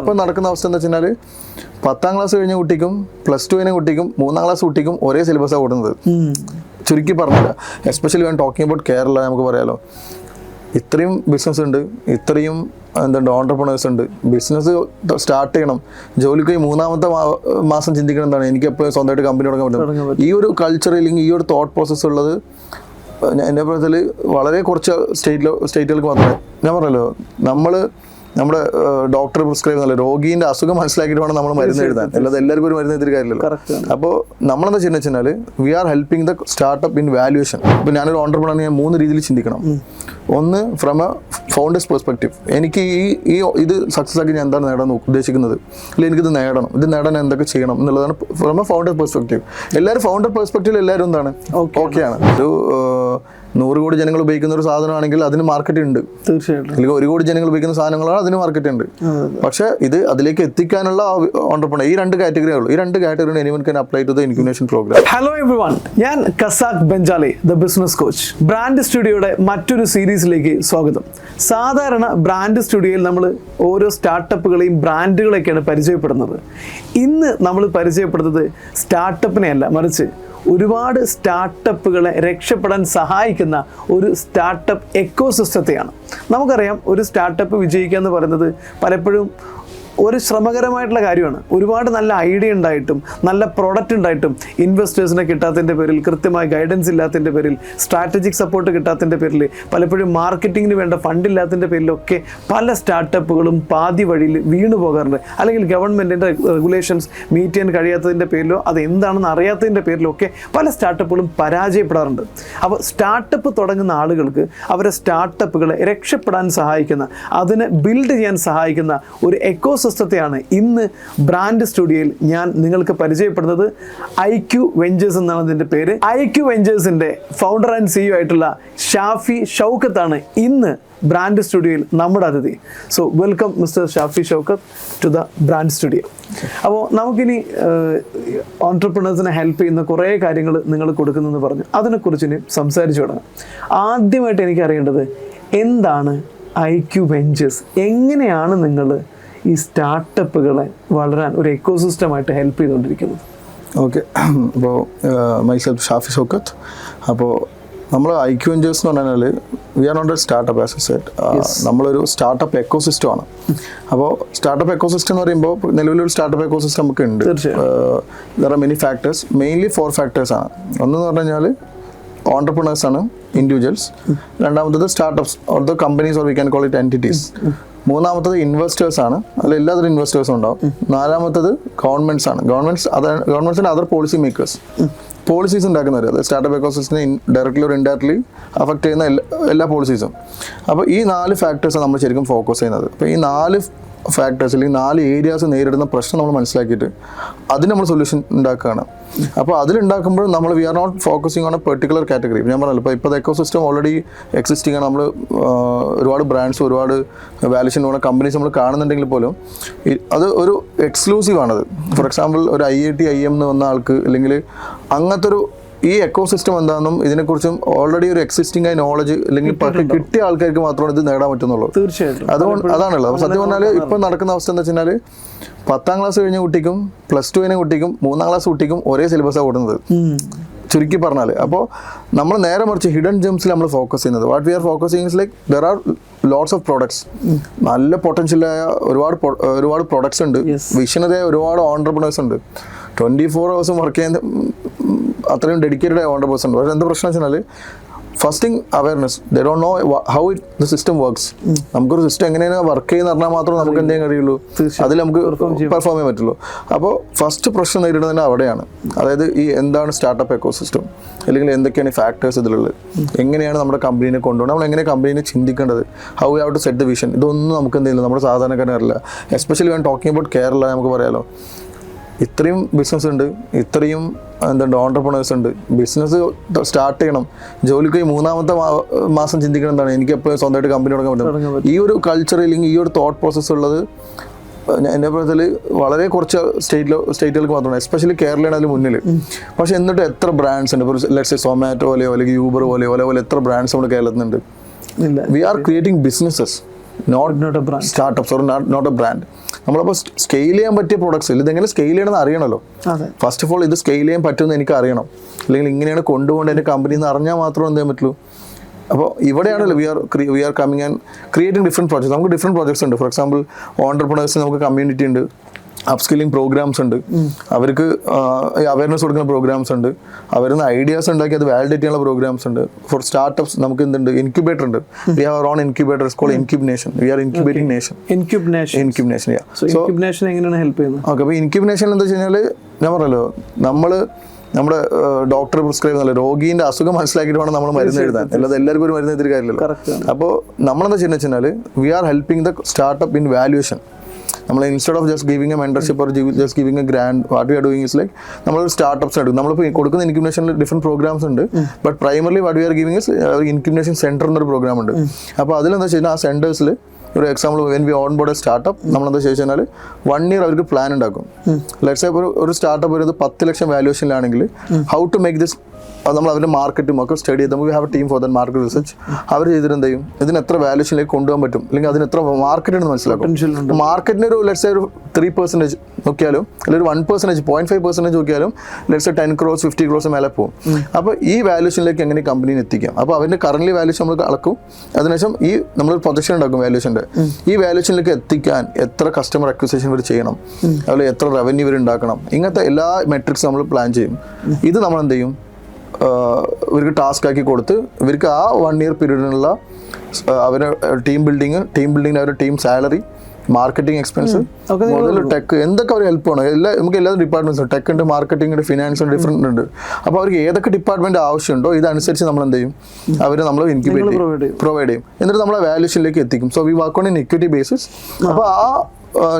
ഇപ്പം നടക്കുന്ന അവസ്ഥ എന്താ വെച്ചാൽ 10ാം ക്ലാസ് കഴിഞ്ഞ കുട്ടിക്കും +2 കഴിഞ്ഞ കുട്ടിക്കും 3ാം ക്ലാസ് കുട്ടിക്കും ഒരേ സിലബസാണ് ഓടുന്നത്. ചുരുക്കി പറഞ്ഞില്ല. Especially when talking about Kerala നമുക്ക് പറയാലോ, ഇത്രയും ബിസിനസ് ഉണ്ട്, ഇത്രയും എന്തുണ്ട് ഓൺടർപ്രണേഴ്സ് ഉണ്ട്. ബിസിനസ് സ്റ്റാർട്ട് ചെയ്യണം, ജോലിക്ക് 3ാമത്തെ മാസം ചിന്തിക്കണം എന്താണ് എനിക്ക് എപ്പോഴും സ്വന്തമായിട്ട് കമ്പനി തുടങ്ങാൻ പറ്റും. ഈ ഒരു കൾച്ചർ അല്ലെങ്കിൽ ഈ ഒരു തോട്ട് പ്രോസസ്സ് ഉള്ളത് എൻ്റെ അഭിപ്രായത്തിൽ വളരെ കുറച്ച് സ്റ്റേറ്റുകൾക്ക് മാത്രമേ. ഞാൻ പറഞ്ഞല്ലോ, നമ്മുടെ ഡോക്ടർ പ്രിസ്ക്രൈബ് ചെയ്യുന്നില്ല, രോഗീൻ്റെ അസുഖം മനസ്സിലാക്കിയിട്ട് വേണം നമ്മൾ മരുന്ന് എഴുതാൻ. അല്ലാതെ എല്ലാവർക്കും ഒരു മരുന്ന് എഴുതിയ കാര്യമില്ലല്ലോ. അപ്പോൾ നമ്മളെന്താ ചെയ്യുന്നത് വെച്ചാൽ we are helping the startup in valuation. ഇപ്പോൾ ഞാനൊരു ഓൺടർപ്രണർ, ഞാൻ 3 രീതിയിൽ ചിന്തിക്കണം. ഒന്ന്, ഫ്രം എ ഫൗണ്ടേഴ്സ് പെർസ്പെക്റ്റീവ്, എനിക്ക് ഇത് സക്സസ് ആക്കി ഞാൻ എന്താണ് നേടാൻ ഉദ്ദേശിക്കുന്നത്, അല്ലെങ്കിൽ എനിക്കിത് നേടണം, ഇത് നേടാൻ എന്തൊക്കെ ചെയ്യണം എന്നുള്ളതാണ് ഫ്രം എ ഫൗണ്ടർ പെർസ്പെക്റ്റീവ്. എല്ലാവരും ഫൗണ്ടർ പെർസ്പെക്റ്റീവിൽ എല്ലാവരും എന്താണ് ഓക്കെയാണ്. ഒരു 100 കോടി ജനങ്ങൾ ഉപയോഗിക്കുന്ന ഒരു സാധനമാണെങ്കിൽ അതിന് മാർക്കറ്റ് ഉണ്ട്. തീർച്ചയായിട്ടും. അല്ലെങ്കിൽ 1 കോടി ജനങ്ങൾ ഉപയോഗിക്കുന്ന സാധനങ്ങളാണ്, അതിന് മാർക്കറ്റ് ഉണ്ട്. പക്ഷേ ഇത് അതിലേക്ക് എത്തിക്കാനുള്ള ഓൺടർപ്രണർ ഈ 2 കാറ്റഗറിയേ ഉള്ളൂ. ഈ 2 category anyone can apply to the incubation program. Hello everyone, ഞാൻ Khasak Benchali, the business coach. Brand സ്റ്റുഡിയോയുടെ മറ്റൊരു സീരീസിലേക്ക് സ്വാഗതം. സാധാരണ ബ്രാൻഡ് സ്റ്റുഡിയോയിൽ നമ്മൾ ഓരോ സ്റ്റാർട്ടപ്പുകളെയും ബ്രാൻഡുകളൊക്കെയാണ് പരിചയപ്പെടുന്നത്. ഇന്ന് നമ്മൾ പരിചയപ്പെടുന്നത് സ്റ്റാർട്ടപ്പിനെ അല്ല, മറിച്ച് ഒരുപാട് സ്റ്റാർട്ടപ്പുകളെ രക്ഷപ്പെടാൻ സഹായിക്കുന്ന ഒരു സ്റ്റാർട്ടപ്പ് എക്കോസിസ്റ്റത്തെയാണ്. നമുക്കറിയാം, ഒരു സ്റ്റാർട്ടപ്പ് വിജയിക്കുക എന്ന് പറയുന്നത് പലപ്പോഴും ഒരു ശ്രമകരമായിട്ടുള്ള കാര്യമാണ്. ഒരുപാട് നല്ല ഐഡിയ ഉണ്ടായിട്ടും നല്ല പ്രോഡക്റ്റ് ഉണ്ടായിട്ടും ഇൻവെസ്റ്റേഴ്സിനെ കിട്ടാത്തതിൻ്റെ പേരിൽ, കൃത്യമായ ഗൈഡൻസ് ഇല്ലാത്തതിൻ്റെ പേരിൽ, സ്ട്രാറ്റജിക് സപ്പോർട്ട് കിട്ടാത്തതിൻ്റെ പേരിൽ, പലപ്പോഴും മാർക്കറ്റിങ്ങിന് വേണ്ട ഫണ്ട് ഇല്ലാത്തതിൻ്റെ പേരിലൊക്കെ പല സ്റ്റാർട്ടപ്പുകളും പാതി വഴിയിൽ വീണു പോകാറുണ്ട്. അല്ലെങ്കിൽ ഗവൺമെൻറ്റിൻ്റെ റെഗുലേഷൻസ് മീറ്റ് ചെയ്യാൻ കഴിയാത്തതിൻ്റെ പേരിലോ അത് എന്താണെന്ന് അറിയാത്തതിൻ്റെ പേരിലോ ഒക്കെ പല സ്റ്റാർട്ടപ്പുകളും പരാജയപ്പെടാറുണ്ട്. അപ്പോൾ സ്റ്റാർട്ടപ്പ് തുടങ്ങുന്ന ആളുകൾക്ക് അവരെ സ്റ്റാർട്ടപ്പുകളെ രക്ഷപ്പെടാൻ സഹായിക്കുന്ന, അതിനെ ബിൽഡ് ചെയ്യാൻ സഹായിക്കുന്ന ഒരു എക്കോസിസ്റ്റത്തെയാണ് ഇന്ന് ബ്രാൻഡ് സ്റ്റുഡിയോയിൽ ഞാൻ നിങ്ങൾക്ക് പരിചയപ്പെടുന്നത്. IQ വെഞ്ചേഴ്സ് എന്നാണ് ഇതിൻ്റെ പേര്. IQ വെഞ്ചേഴ്സിൻ്റെ ഫൗണ്ടർ ആൻഡ് CEO ആയിട്ടുള്ള ഷാഫി ഷൗക്കത്താണ് ഇന്ന് ബ്രാൻഡ് സ്റ്റുഡിയോയിൽ നമ്മുടെ അതിഥി. So welcome mister Shafi Shoukath to the brand studio. അപ്പോൾ നമുക്കിനി ഓൺട്രപ്രണേഴ്സിനെ ഹെൽപ്പ് ചെയ്യുന്ന കുറേ കാര്യങ്ങൾ നിങ്ങൾ കൊടുക്കുന്നെന്ന് പറഞ്ഞു, അതിനെക്കുറിച്ച് ഇനി സംസാരിച്ചു തുടങ്ങാം. ആദ്യമായിട്ട് എനിക്ക് അറിയേണ്ടത് എന്താണ് IQ വെഞ്ചേഴ്സ്, എങ്ങനെയാണ് നിങ്ങൾ ഈ സ്റ്റാർട്ടപ്പുകളെ വളരാൻ ഒരു എക്കോസിസ്റ്റമായിട്ട് ഹെൽപ്പ് ചെയ്തുകൊണ്ടിരിക്കുന്നത്? ഓക്കെ, അപ്പോൾ മൈസെൽഫ് ഷാഫി ഷൗക്കത്ത്. അപ്പോൾ നമ്മൾ IQ വെഞ്ചേഴ്സ് എന്ന് പറഞ്ഞാൽ we are not a startup as a set, നമ്മളൊരു സ്റ്റാർട്ടപ്പ് എക്കോസിസ്റ്റം ആണ്. അപ്പോൾ സ്റ്റാർട്ടപ്പ് എക്കോസിസ്റ്റം എന്ന് പറയുമ്പോൾ നിലവിലൊരു സ്റ്റാർട്ടപ്പ് എക്കോസിസ്റ്റം നമുക്ക് ഉണ്ട്. There are many factors, mainly 4 factors ആണ്. ഒന്നെന്ന് പറഞ്ഞു കഴിഞ്ഞാൽ ഓൺടർപ്രണേഴ്സ് ആണ്, ഇൻഡിവിജ്വൽസ്. രണ്ടാമത്തത് startups or the companies or we can call it entities. മൂന്നാമത്തത് ഇൻവെസ്റ്റേഴ്സ് ആണ്, അതിൽ എല്ലാത്തരം ഇൻവെസ്റ്റേഴ്സും ഉണ്ടാവും. നാലാമത്തത് ഗവൺമെൻറ്റ്സ് ആണ്. ഗവൺമെൻറ്റ്സിൻ്റെ അതർ പോളിസി മേക്കേഴ്സ്, പോളിസീസ് ഉണ്ടാക്കുന്നവർ, അതായത് സ്റ്റാർട്ടപ്പ് എക്കോസിസ്റ്റത്തിനെ ഡയറക്റ്റ്ലി ഓർ ഇൻഡയറക്ട്ലി അഫക്ട് ചെയ്യുന്ന എല്ലാ പോളിസീസും. അപ്പോൾ ഈ 4 ഫാക്ടേഴ്സാണ് നമ്മൾ ശരിക്കും ഫോക്കസ് ചെയ്യുന്നത്. അപ്പോൾ ഈ 4 ഫാക്ടേഴ്സ് അല്ലെങ്കിൽ 4 ഏരിയാസ് നേരിടുന്ന പ്രശ്നം നമ്മൾ മനസ്സിലാക്കിയിട്ട് അതിന് നമ്മൾ സൊല്യൂഷൻ ഉണ്ടാക്കുകയാണ്. അപ്പോൾ അതിലുണ്ടാക്കുമ്പോൾ നമ്മൾ we are not focusing on a particular category. ഞാൻ പറഞ്ഞല്ലോ, ഇപ്പോൾ എക്കോസിസ്റ്റം ഓൾറെഡി എക്സിസ്റ്റിംഗ് ആണ്. നമ്മൾ ഒരുപാട് ബ്രാൻഡ്സ്, ഒരുപാട് വാല്യൂഷൻ ഉള്ള കമ്പനീസ് നമ്മൾ കാണുന്നുണ്ടെങ്കിൽ പോലും അത് ഒരു എക്സ്ക്ലൂസീവ് ആണത്. ഫോർ എക്സാമ്പിൾ, ഒരു IIT IIM എന്ന് വന്ന ആൾക്ക്, അല്ലെങ്കിൽ അങ്ങനത്തെ ഒരു ഈ എക്കോസിസ്റ്റം എന്താണെന്നും ഇതിനെക്കുറിച്ചും ഓൾറെഡി ഒരു എക്സിസ്റ്റിംഗ് ആയ നോളജ് അല്ലെങ്കിൽ കിട്ടിയ ആൾക്കാർക്ക് മാത്രമാണ് ഇത് നേടാൻ പറ്റുന്നുള്ളൂ. തീർച്ചയായിട്ടും. അതാണുള്ളത്. സത്യം പറഞ്ഞാൽ ഇപ്പം നടക്കുന്ന അവസ്ഥ എന്താ വെച്ചാൽ 10ാം ക്ലാസ് കഴിഞ്ഞ കുട്ടിക്കും +2 കഴിഞ്ഞ കുട്ടിക്കും 3ാം ക്ലാസ് കുട്ടിക്കും ഒരേ സിലബസാണ് ഓടുന്നത്, ചുരുക്കി പറഞ്ഞാൽ. അപ്പോൾ നമ്മൾ നേരെ മറിച്ച് ഹിഡൻ ജെംസിൽ നമ്മൾ ഫോക്കസ് ചെയ്യുന്നത്. What we R focusing is like there are lots of products, നല്ല പൊട്ടൻഷ്യലായ ഒരുപാട് പ്രോഡക്ട്സ് ഉണ്ട്, വിഷനറിയായ ഒരുപാട് ഓൺടർപ്രണേഴ്സ് ഉണ്ട്, 24 hours വർക്ക് ചെയ്യുന്ന അത്രയും ഡെഡിക്കേറ്റഡ് ആയ ഓൺടർപ്രണേഴ്സ് ഉണ്ട്. പക്ഷേ എന്താ പ്രശ്നം വെച്ചാൽ first thing awareness. They don't know how the system works. നമുക്കൊരു സിസ്റ്റം എങ്ങനെയാണ് വർക്ക് ചെയ്യുന്ന പറഞ്ഞാൽ മാത്രമേ നമുക്ക് എന്തെങ്കിലും കഴിയുള്ളൂ, അതിൽ നമുക്ക് പെർഫോം ചെയ്യാൻ പറ്റുള്ളൂ. അപ്പോൾ ഫസ്റ്റ് പ്രശ്നം നേരിടുന്നത് അവിടെയാണ്. അതായത് ഈ എന്താണ് സ്റ്റാർട്ടപ്പ് എക്കോസിസ്റ്റം, അല്ലെങ്കിൽ എന്തൊക്കെയാണ് ഈ ഫാക്ടേഴ്സ് ഇതിലുള്ളത്, എങ്ങനെയാണ് നമ്മുടെ കമ്പനീനെ കൊണ്ടുപോകുന്നത്, നമ്മൾ എങ്ങനെ കമ്പനീനെ ചിന്തിക്കേണ്ടത്, how you have to set the vision, ഇതൊന്നും നമുക്ക് എന്തെങ്കിലും നമ്മുടെ സാധാരണക്കാരനറിയില്ല. Especially when talking about Kerala നമുക്ക് പറയാലോ, ഇത്രയും ബിസിനസ് ഉണ്ട്, ഇത്രയും ഓൺടർപ്രണേഴ്സ് ഉണ്ട്. ബിസിനസ് സ്റ്റാർട്ട് ചെയ്യണം, ജോലിക്ക് 3ാമത്തെ മാസം ചിന്തിക്കണം എന്താണ് എനിക്ക് എപ്പോഴും സ്വന്തമായിട്ട് കമ്പനി തുടങ്ങാൻ പറ്റും. ഈ ഒരു കൾച്ചർ അല്ലെങ്കിൽ ഈ ഒരു തോട്ട് പ്രോസസ്സ് ഉള്ളത് എൻ്റെ അഭിപ്രായത്തിൽ വളരെ കുറച്ച് സ്റ്റേറ്റുകൾക്ക് മാത്രമാണ്, എസ്പെഷ്യലി കേരളയാണ് അതിൽ മുന്നിൽ. പക്ഷെ എന്നിട്ട് എത്ര ബ്രാൻഡ്സ് ഉണ്ട്, ഇപ്പോൾ ലെറ്റ്സ് സൊമാറ്റോ പോലെയോ അല്ലെങ്കിൽ യൂബർ പോലെയോ എത്ര ബ്രാൻഡ്സ് നമ്മുടെ കേരളത്തിലുണ്ട്. We are creating businesses. Not a brand. Startups or not a brand. നമ്മളപ്പോൾ സ്കെയിൽ ചെയ്യാൻ പറ്റിയ പ്രൊഡക്ട്സ് ഇതെങ്ങനെ സ്കെയിൽ ചെയ്യണമെന്ന് അറിയണമല്ലോ. അതെ. ഫസ്റ്റ് ഓഫ് ഓൾ ഇത് സ്കെയിൽ ചെയ്യാൻ പറ്റുമെന്ന് എനിക്ക് അറിയണം, അല്ലെങ്കിൽ ഇങ്ങനെയാണ് കൊണ്ടുപോകേണ്ട എൻ്റെ കമ്പനിയിൽ നിന്ന് അറിഞ്ഞാൽ മാത്രമേ എന്ത് ചെയ്യാൻ പറ്റുള്ളൂ. അപ്പോൾ ഇവിടെയാണല്ലോ we are coming and creating different projects. നമുക്ക് ഡിഫറെൻറ്റ് പ്രോജക്ട്സ് ഉണ്ട്. ഫോർ എക്സാമ്പിൾ ഓൺടർപ്രണേഴ്സിന് നമുക്ക് കമ്മ്യൂണിറ്റി ഉണ്ട്, അപ്സ്കില്ലിംഗ് പ്രോഗ്രാംസ് ഉണ്ട്, അവർക്ക് അവയർനെസ് കൊടുക്കുന്ന പ്രോഗ്രാംസ് ഉണ്ട്, അവരുന്ന് ഐഡിയാസ് ഉണ്ടാക്കി അത് വാലിഡേറ്റ് ചെയ്യാനുള്ള പ്രോഗ്രാംസ് ഉണ്ട്. ഫോർ സ്റ്റാർട്ടപ്സ് നമുക്ക് എന്തുണ്ട്, ഇൻക്യുബേറ്റർ ഉണ്ട്. We have our own incubator called incubation. We are incubating nation. Incubation എങ്ങനെയാണ് ഹെൽപ്പ് ചെയ്യുന്നത്? ഓക്കെ. അപ്പോൾ ഇൻക്യുബേഷനിൽ എന്താ വെച്ച് കഴിഞ്ഞാൽ ഞാൻ പറഞ്ഞല്ലോ, നമ്മുടെ ഡോക്ടർ പ്രിസ്ക്രൈബ് ചെയ്യുന്നല്ലോ, രോഗീൻ്റെ അസുഖം മനസ്സിലാക്കിയിട്ട് വേണം നമ്മൾ മരുന്ന് എഴുതാൻ. അല്ലാതെ എല്ലാവർക്കും ഒരു മരുന്ന് എഴുതിയ കാര്യമില്ലല്ലോ. അപ്പോൾ നമ്മളെന്താ ചെയ്യുന്നത് വെച്ച് കഴിഞ്ഞാൽ we are helping the startup in valuation. നമ്മൾ instead of just giving a mentorship or just giving a grant, what we are doing is like നമ്മളൊരു സ്റ്റാർട്ടപ്സ് എടുക്കും. നമ്മളിപ്പോൾ കൊടുക്കുന്ന ഇൻക്യുബേഷനിൽ ഡിഫറെൻറ്റ് പ്രോഗ്രാംസ് ഉണ്ട്. But primarily what we are giving is incubation centre എന്നൊരു programme ഉണ്ട്. അപ്പോൾ അതിലെന്താ വെച്ച് കഴിഞ്ഞാൽ ആ സെൻറ്റേഴ്സിൽ ഒരു example when we on board a startup നമ്മളെന്താ ചോദിച്ചു കഴിഞ്ഞാൽ 1 year അവർക്ക് പ്ലാൻ ഉണ്ടാക്കും. ലെറ്റ്സ് സേ ഒരു സ്റ്റാർട്ടപ്പ് വരുന്നത് 10 ലക്ഷം വാല്യൂഷനിലാണെങ്കിൽ ഹൗ ടു മേക്ക് ദിസ്, അത് നമ്മൾ അവരുടെ മാർക്കറ്റും ഒക്കെ സ്റ്റഡി ചെയ്ത് നമുക്ക് have a team for that market research. അവർ ചെയ്തിട്ട് എന്ത് ചെയ്യും, ഇതിന് എത്ര വാല്യൂഷനിലേക്ക് കൊണ്ടുപോകാൻ പറ്റും, അല്ലെങ്കിൽ അതിന് എത്ര മാർക്കറ്റ് ഉണ്ടെന്ന് മനസ്സിലാക്കും. മാർക്കറ്റിന് ഒരു ലെറ്റ്സ് സേ ഒരു 3% നോക്കിയാലും, അല്ലെങ്കിൽ ഒരു 1%, 0.5% നോക്കിയാലും ലെറ്റ്സ് സേ 10 crores 50 crores മേലെ പോകും. അപ്പോൾ ഈ വാല്യൂഷനിലേക്ക് എങ്ങനെ കമ്പനീനെ എത്തിക്കാം. അപ്പോൾ അവൻ്റെ കറന്റ് വാല്യൂഷൻ നമ്മൾ അളക്കും. അതിനുശേഷം ഈ നമ്മൾ പ്രൊജക്ഷൻ ഉണ്ടാക്കും വാല്യൂഷൻ്റെ. ഈ വാല്യൂഷനിലേക്ക് എത്തിക്കാൻ എത്ര കസ്റ്റമർ അക്വിസിഷൻ ഇവർ ചെയ്യണം, അതുപോലെ എത്ര റവന്യൂ ഇവർ ഉണ്ടാക്കണം, ഇങ്ങനത്തെ എല്ലാ മെട്രിക്സ് നമ്മൾ പ്ലാൻ ചെയ്യും. ഇത് നമ്മൾ എന്ത് ചെയ്യും, ഇവർക്ക് ടാസ്ക് ആക്കി കൊടുത്ത് ഇവർക്ക് ആ 1 year പീരീഡിനുള്ള അവരുടെ ടീം ബിൽഡിങ്ങിന് അവരുടെ ടീം സാലറി, മാർക്കറ്റിംഗ് എക്സ്പെൻസ് മുതൽ ടെക് എന്തൊക്കെ അവർ ഹെൽപ്പ് ചെയ്യണം. നമുക്ക് എല്ലാ ഡിപ്പാർട്ട്മെന്റ്സ് ഉണ്ട്. ടെക് ഉണ്ട്, മാർക്കറ്റിംഗ് ഉണ്ട്, ഫിനാൻസ് ഉണ്ട്, ഡിഫറെന്റ് ഉണ്ട്. അപ്പോൾ അവർക്ക് ഏതൊക്കെ ഡിപ്പാർട്ട്മെന്റ് ആവശ്യമുണ്ടോ ഇതനുസരിച്ച് നമ്മൾ എന്ത് ചെയ്യും, അവർ നമ്മൾ പ്രൊവൈഡ് ചെയ്യും. എന്നിട്ട് നമ്മളെ വാല്യൂഷനിലേക്ക് എത്തിക്കും. So we work on in equity basis. അപ്പോൾ ആ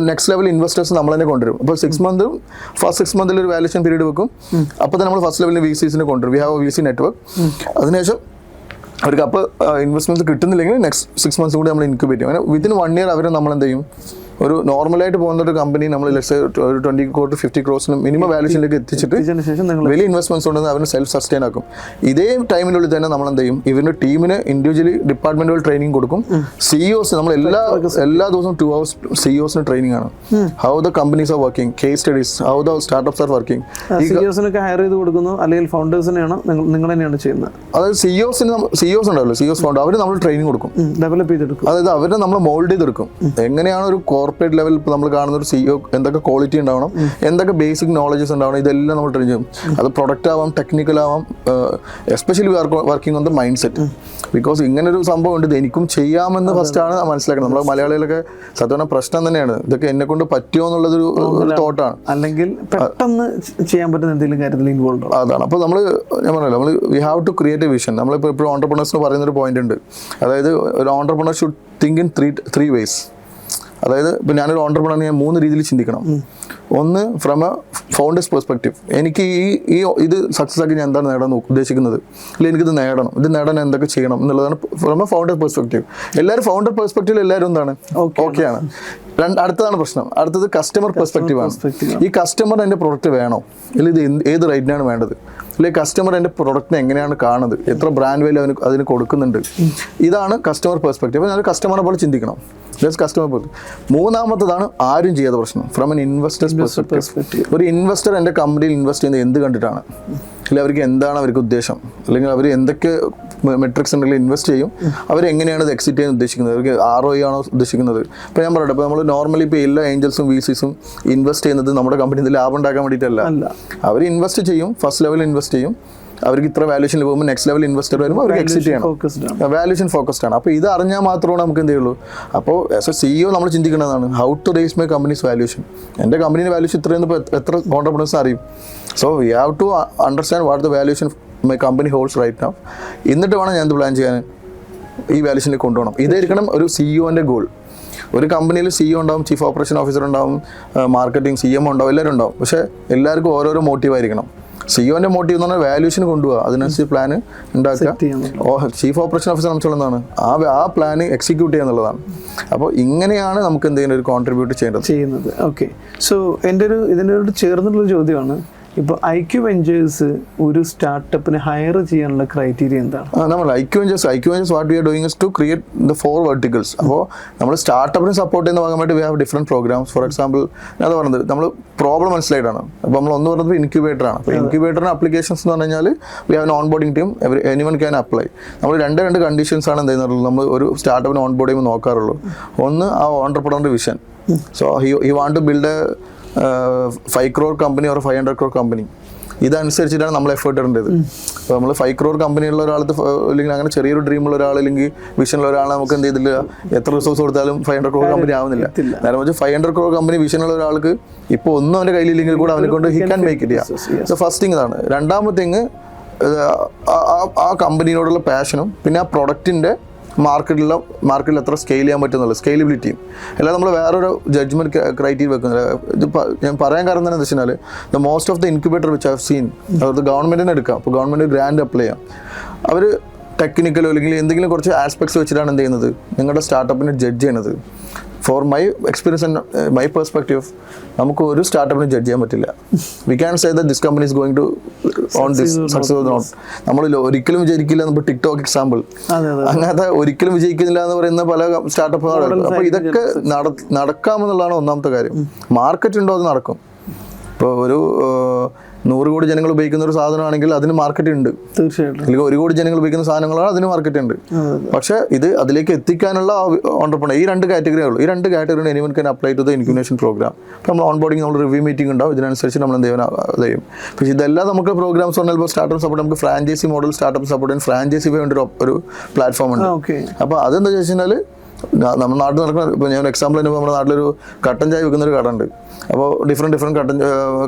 നെക്സ്റ്റ് ലെവൽ ഇൻവെസ്റ്റേഴ്സ് നമ്മൾ തന്നെ കൊണ്ടുവരും. അപ്പോൾ 6 months ഫസ്റ്റ് 6 months ഒരു വാല്യൂഷൻ പീരീഡ് വെക്കും. അപ്പോൾ തന്നെ നമ്മൾ ഫസ്റ്റ് ലെവലിൽ VCസിനെ കൊണ്ടുവരും. We have A VC network. അതിനുശേഷം അവർക്ക് അപ്പോൾ ഇൻവെസ്റ്റ്മെൻറ്റ്സ് കിട്ടുന്നില്ലെങ്കിൽ നെക്സ്റ്റ് 6 months കൂടി നമ്മൾ ഇൻക്യുബേറ്റ് ചെയ്യും. അങ്ങനെ വിത്തിൻ 1 year അവർ നമ്മൾ എന്ത് ചെയ്യും, ഒരു നോർമലായിട്ട് പോകുന്ന ഒരു കമ്പനി നമ്മൾ ലെറ്റ്സ് ഒരു 20 crore to 50 crores മിനിമം വാല്യൂഷനിലേക്ക് എത്തിച്ചിട്ട് വലിയ ഇൻവെസ്റ്റ്മെന്റ്സ് ഉണ്ടെന്ന് അവന് സെൽഫ് സസ്റ്റെയിൻ ആക്കും. ഇതേ ടൈമിനുള്ളിൽ തന്നെ നമ്മൾ എന്ത് ചെയ്യും, ഇവരുടെ ടീമിന് ഇൻഡിവിജ്വലി ഡിപ്പാർട്ട്മെന്റൽ ട്രെയിനിങ് കൊടുക്കും. CEOs നമ്മൾ എല്ലാ ദിവസവും 2 hours CEOസിന് ട്രെയിനിങ് ആണ്. How the companies are working, case studies, how the startups are working. CEOസിനൊക്കെ ഹയർ ചെയ്ത് കൊടുക്കുന്നു, അല്ലെങ്കിൽ ഫൗണ്ടേഴ്സിനെയാണ് നിങ്ങൾ തന്നെയാണ് ചെയ്യുന്നത്? അതായത് CEOs ഉണ്ടാവല്ലോ, CEOs ഫൗണ്ടർ, അവർ നമ്മൾ ട്രെയിനിങ് കൊടുക്കും, ഡെവലപ്പ് ചെയ്തെടുക്കും. അതായത് അവരെ നമ്മൾ മോൾഡ് ചെയ്തെടുക്കും. എങ്ങനെയാണ് ഒരു കോർപ്പറേറ്റ് ലെവൽ ഇപ്പോൾ നമ്മൾ കാണുന്ന ഒരു CEO എന്തൊക്കെ ക്വാളിറ്റി ഉണ്ടാവണം, എന്തൊക്കെ ബേസിക് നോളജസ് ഉണ്ടാവണം, ഇതെല്ലാം നമ്മൾ ട്രെയിൻ ചെയ്യും. അത് പ്രൊഡക്റ്റ് ആവാം, ടെക്നിക്കൽ ആവാം. Especially working on the mind set. Because ഇങ്ങനൊരു സംഭവം ഉണ്ട്, ഇത് എനിക്കും ചെയ്യാമെന്ന് ഫസ്റ്റാണ് മനസ്സിലാക്കുന്നത്. നമ്മൾ മലയാളികളൊക്കെ സത്യം പ്രശ്നം തന്നെയാണ്, ഇതൊക്കെ എന്നെ കൊണ്ട് പറ്റുമോ എന്നുള്ളതൊരു തോട്ടാണ്. അല്ലെങ്കിൽ പെട്ടെന്ന് ചെയ്യാൻ പറ്റുന്ന എന്തെങ്കിലും കാര്യത്തിൽ ഇൻവോൾവ് അതാണ്. അപ്പോൾ ഞാൻ പറഞ്ഞല്ലോ, നമ്മൾ we have to create a vision. നമ്മളിപ്പോൾ ഇപ്പോൾ ഓൺടർപ്രണേഴ്സിന് പറയുന്നൊരു പോയിന്റ് ഉണ്ട്. അതായത് ഒരു entrepreneur should think in three ways. അതായത് ഇപ്പോൾ ഞാനൊരു ഓൺടർപ്രണർ, ഞാൻ 3 രീതിയിൽ ചിന്തിക്കണം. ഒന്ന്, ഫ്രം എ ഫൗണ്ടേഴ്സ് പെർസ്പെക്റ്റീവ്, എനിക്ക് ഇത് സക്സസ് ആക്കി ഞാൻ എന്താണ് നേടാൻ ഉദ്ദേശിക്കുന്നത്, അല്ലെങ്കിൽ എനിക്കിത് നേടാൻ എന്തൊക്കെ ചെയ്യണം എന്നുള്ളതാണ് ഫ്രം എ ഫൗണ്ടർ പെർസ്പെക്റ്റീവ്. എല്ലാവരും ഫൗണ്ടർ പെർസ്പെക്റ്റീവിൽ എല്ലാവരും എന്താണ് ഓക്കെയാണ്. അടുത്തതാണ് പ്രശ്നം. അടുത്തത് കസ്റ്റമർ പെർസ്പെക്റ്റീവ് ആണ്. ഈ കസ്റ്റമർ എൻ്റെ പ്രൊഡക്റ്റ് വേണോ, അല്ലെങ്കിൽ ഇത് ഏത് റേറ്റിനാണ് വേണ്ടത്, അല്ലെങ്കിൽ കസ്റ്റമർ എൻ്റെ പ്രൊഡക്റ്റിനെ എങ്ങനെയാണ് കാണുന്നത്, എത്ര ബ്രാൻഡ് വാല്യൂ അതിന് കൊടുക്കുന്നുണ്ട്. ഇതാണ് കസ്റ്റമർ പെർസ്പെക്റ്റീവ്. ഞാൻ കസ്റ്റമറെ പോലെ ചിന്തിക്കണം. Customer perspective. മൂന്നാമത്തതാണ് ആരും ചെയ്യാത്ത പ്രശ്നം, ഫ്രം എൻ ഇൻവെസ്റ്റേഴ്സ് പെർസ്പെക്റ്റീവ്. ഒരു ഇൻവെസ്റ്റർ എൻ്റെ കമ്പനിയിൽ ഇൻവെസ്റ്റ് ചെയ്യുന്നത് എന്ത് കണ്ടിട്ടാണ്, അല്ലെങ്കിൽ അവർക്ക് എന്താണ് അവർക്ക് ഉദ്ദേശം, അല്ലെങ്കിൽ അവർ എന്തൊക്കെ മെട്രിക്സ് ഉണ്ടെങ്കിൽ ഇൻവെസ്റ്റ് ചെയ്യും, അവരെങ്ങനെയാണ് ഇത് എക്സിറ്റ് ചെയ്യാൻ ഉദ്ദേശിക്കുന്നത്, അവർക്ക് ROI ആണോ ഉദ്ദേശിക്കുന്നത്. ഇപ്പോൾ ഞാൻ പറയട്ടെ, ഇപ്പോൾ നമ്മൾ നോർമലി ഇപ്പോൾ എല്ലാ ഏഞ്ചൽസും VCസും ഇൻവെസ്റ്റ് ചെയ്യുന്നത് നമ്മുടെ കമ്പനിയിൽ ലാഭം ഉണ്ടാക്കാൻ വേണ്ടിയിട്ടല്ല. അവർ ഇൻവെസ്റ്റ് ചെയ്യും, ഫസ്റ്റ് ലെവൽ ഇൻവെസ്റ്റ് ചെയ്യും, അവർക്ക് ഇത്ര വാല്യൂഷനിൽ പോകുമ്പോൾ നെക്സ്റ്റ് ലെവൽ ഇൻവെസ്റ്റർ വരുമ്പോൾ അവർക്ക് എക്സിറ്റ് ചെയ്യണം. വാല്യൂഷൻ ഫോക്കസ്ഡ് ആണ്. അപ്പോൾ ഇത് അറിഞ്ഞാൽ മാത്രമാണ് നമുക്ക് എന്ത് ചെയ്യുള്ളൂ. അപ്പോൾ ആസ് എ CEO നമ്മൾ ചിന്തിക്കേണ്ടതാണ്, how to raise my company's valuation. എൻ്റെ കമ്പനീൻ്റെ വാല്യൂഷൻ ഇത്രയെന്ന് എത്ര ഓൺടർപ്രണേഴ്സ് അറിയും. So we have to understand what the valuation my company holds right now. എന്നിട്ട് വേണം ഞാൻ ഇത് പ്ലാൻ ചെയ്യാൻ, ഈ വാല്യൂഷനിൽ കൊണ്ടുപോകണം. ഇതായിരിക്കണം ഒരു CEOൻ്റെ ഗോൾ. ഒരു കമ്പനിയിൽ CEO ഉണ്ടാവും, ചീഫ് ഓപ്പറേഷൻ ഓഫീസർ ഉണ്ടാവും, മാർക്കറ്റിംഗ് CMO ഉണ്ടാവും, എല്ലാവരും ഉണ്ടാവും. പക്ഷേ എല്ലാവർക്കും ഓരോരോ മോട്ടീവ് ആയിരിക്കണം. CEOൻ്റെ മോട്ടീവ് എന്ന് പറഞ്ഞാൽ വാല്യൂഷൻ കൊണ്ടുപോകുക, അതിനനുസരിച്ച് പ്ലാൻ ഉണ്ടാക്കുക. ചീഫ് ഓപ്പറേഷൻ ഓഫീസർ നമുക്കുള്ളതാണ് ആ പ്ലാൻ എക്സിക്യൂട്ട് ചെയ്യുക എന്നുള്ളതാണ്. അപ്പോൾ ഇങ്ങനെയാണ് നമുക്ക് എന്തെങ്കിലും ഒരു കോൺട്രിബ്യൂട്ട് ചെയ്യുന്നത്. ഓക്കെ. സോ ഇതിനോട് ചേർന്നിട്ടുള്ള ചോദ്യമാണ്, ഇപ്പോൾ ഐക്യു വെഞ്ചേഴ്സ് ഒരു സ്റ്റാർട്ടപ്പിനെ ഹയർ ചെയ്യാനുള്ള ക്രൈറ്റീരിയ എന്താണ്? നമ്മൾ IQ ventures what we are doing is to create the 4 verticals. അപ്പോൾ നമ്മൾ സ്റ്റാർട്ടപ്പിനെ സപ്പോർട്ട് ചെയ്യുന്ന ഭാഗമായിട്ട് we have different programs. For example ഞാൻ അത് പറഞ്ഞത് നമ്മൾ പ്രോബ്ലം മനസ്സിലായിട്ടാണ്. അപ്പോൾ നമ്മൾ ഒന്ന് പറഞ്ഞത് ഇൻക്യുബേറ്ററാണ്. അപ്പോൾ ഇൻക്യുബേറ്ററിന് അപ്ലിക്കേഷൻസ് എന്ന് പറഞ്ഞു കഴിഞ്ഞാൽ we have on boarding team, anyone can apply. നമ്മൾ രണ്ട് കണ്ടീഷൻസ് ആണ് എന്ത് ചെയ്യുന്നുള്ളൂ, നമ്മൾ ഒരു സ്റ്റാർട്ടപ്പിന് ഓൺ ബോർഡ് ചെയ്യുമ്പോൾ നോക്കാറുള്ളൂ. ഒന്ന് ആ ഓൺട്രപ്രണറിന്റെ vision. So he want to build a 5 crore company or 500 crore company. ഇതനുസരിച്ചിട്ടാണ് നമ്മൾ എഫേർട്ട് ഇടേണ്ടത്. അപ്പോൾ നമ്മൾ 5 crore കമ്പനിയുള്ള ഒരാൾക്ക് അല്ലെങ്കിൽ അങ്ങനെ ചെറിയൊരു ഡ്രീമുള്ള ഒരാൾ അല്ലെങ്കിൽ വിഷനുള്ള ഒരാളെ നമുക്ക് എന്ത് ചെയ്തില്ല, എത്ര റിസോഴ്സ് കൊടുത്താലും 500 crore കമ്പനി ആവുന്നില്ല. നേരെ മറിച്ച് 500 crore കമ്പനി വിഷനുള്ള ഒരാൾക്ക് ഇപ്പോൾ ഒന്നും അവൻ്റെ കയ്യിലില്ലെങ്കിൽ കൂടെ അവനെ കൊണ്ട് ഹി ക്യാൻ മേക്ക് ഇറ്റ് ചെയ്യാം. സോ ഫസ്റ്റ് തിങ് ഇതാണ്. രണ്ടാമത്തെ തിങ് ആ കമ്പനിയോടുള്ള പാഷനും പിന്നെ ആ പ്രൊഡക്റ്റിൻ്റെ മാർക്കറ്റിൽ എത്ര സ്കെയിൽ ചെയ്യാൻ പറ്റുന്നുള്ളത്, സ്കെയിലബിലിറ്റിയും. അല്ലാതെ നമ്മൾ വേറൊരു ജഡ്ജ്മെൻറ്റ് ക്രൈറ്റീരിയ വെക്കുന്നില്ല. ഇത് ഞാൻ പറയാൻ കാരണം എന്താണെന്ന് വെച്ച് കഴിഞ്ഞാൽ the most of the incubator which have seen, അതായത് ഗവൺമെൻറ്റിനെ എടുക്കാം. അപ്പോൾ ഗവൺമെൻറ് ഗ്രാൻഡ് അപ്ലൈ ചെയ്യാം. അവർ ടെക്നിക്കലോ അല്ലെങ്കിൽ എന്തെങ്കിലും കുറച്ച് ആസ്പെക്ട്സ് വെച്ചിട്ടാണ് എന്ത് ചെയ്യുന്നത്, നിങ്ങളുടെ സ്റ്റാർട്ടപ്പിനെ ജഡ്ജ് ചെയ്യുന്നത്. For my experience and my perspective, നമുക്ക് ഒരു സ്റ്റാർട്ടപ്പിനെ ജഡ്ജ് ചെയ്യാൻ പറ്റില്ല. We can say that this company is going to on this success not. നമ്മൾ ഒരിക്കലും വിജയിക്കില്ല. നമ്മൾ ടിക്ടോക്ക് എക്സാമ്പിൾ, അങ്ങനത്തെ ഒരിക്കലും വിജയിക്കുന്നില്ല എന്ന് പറയുന്ന പല സ്റ്റാർട്ടപ്പ്. അപ്പോൾ ഇതൊക്കെ നടക്കാമെന്നുള്ളതാണ് ഒന്നാമത്തെ കാര്യം. മാർക്കറ്റ് ഉണ്ടോ, അത് നടക്കും. ഇപ്പോൾ ഒരു 100 കോടി ജനങ്ങൾ ഉപയോഗിക്കുന്ന ഒരു സാധനമാണെങ്കിൽ അതിന് മാർക്കറ്റ് ഉണ്ട്. തീർച്ചയായിട്ടും. അല്ലെങ്കിൽ 1 കോടി ജനങ്ങൾ ഉപയോഗിക്കുന്ന സാധനങ്ങളാണ്, അതിന് മാർക്കറ്റ് ഉണ്ട്. പക്ഷേ ഇത് അതിലേക്ക് എത്തിക്കാനുള്ള ഓൺട്രപ്രണർ ഈ 2 കാറ്റഗറിയേ ഉള്ളൂ. ഈ 2 category anyone can apply to the incubation program. അപ്പോൾ നമ്മൾ ഓൺ ബോർഡിങ്, നമ്മൾ റിവ്യൂ മീറ്റിംഗ് ഉണ്ടാവും. ഇതിനനുസരിച്ച് നമ്മൾ എന്ത് ചെയ്യും. പക്ഷേ ഇതെല്ലാം നമുക്ക് പ്രോഗ്രാംസ് പറഞ്ഞാൽ ഇപ്പോൾ സ്റ്റാർട്ടപ്പ് സപ്പോർട്ട്, നമുക്ക് franchisee model startup support, franchisee വേണ്ടി ഒരു പ്ലാറ്റ്ഫോം ഉണ്ട്. അപ്പോൾ അതെന്താ വെച്ച് കഴിഞ്ഞാൽ നമ്മുടെ നാട്ടിൽ നടക്കുന്ന, ഇപ്പോൾ ഞാൻ എക്സാമ്പിൾ തന്നെ നമ്മുടെ നാട്ടിലൊരു കട്ടൻ ചായ വെക്കുന്നൊരു കട ഉണ്ട്. അപ്പോൾ ഡിഫറെൻറ്റ്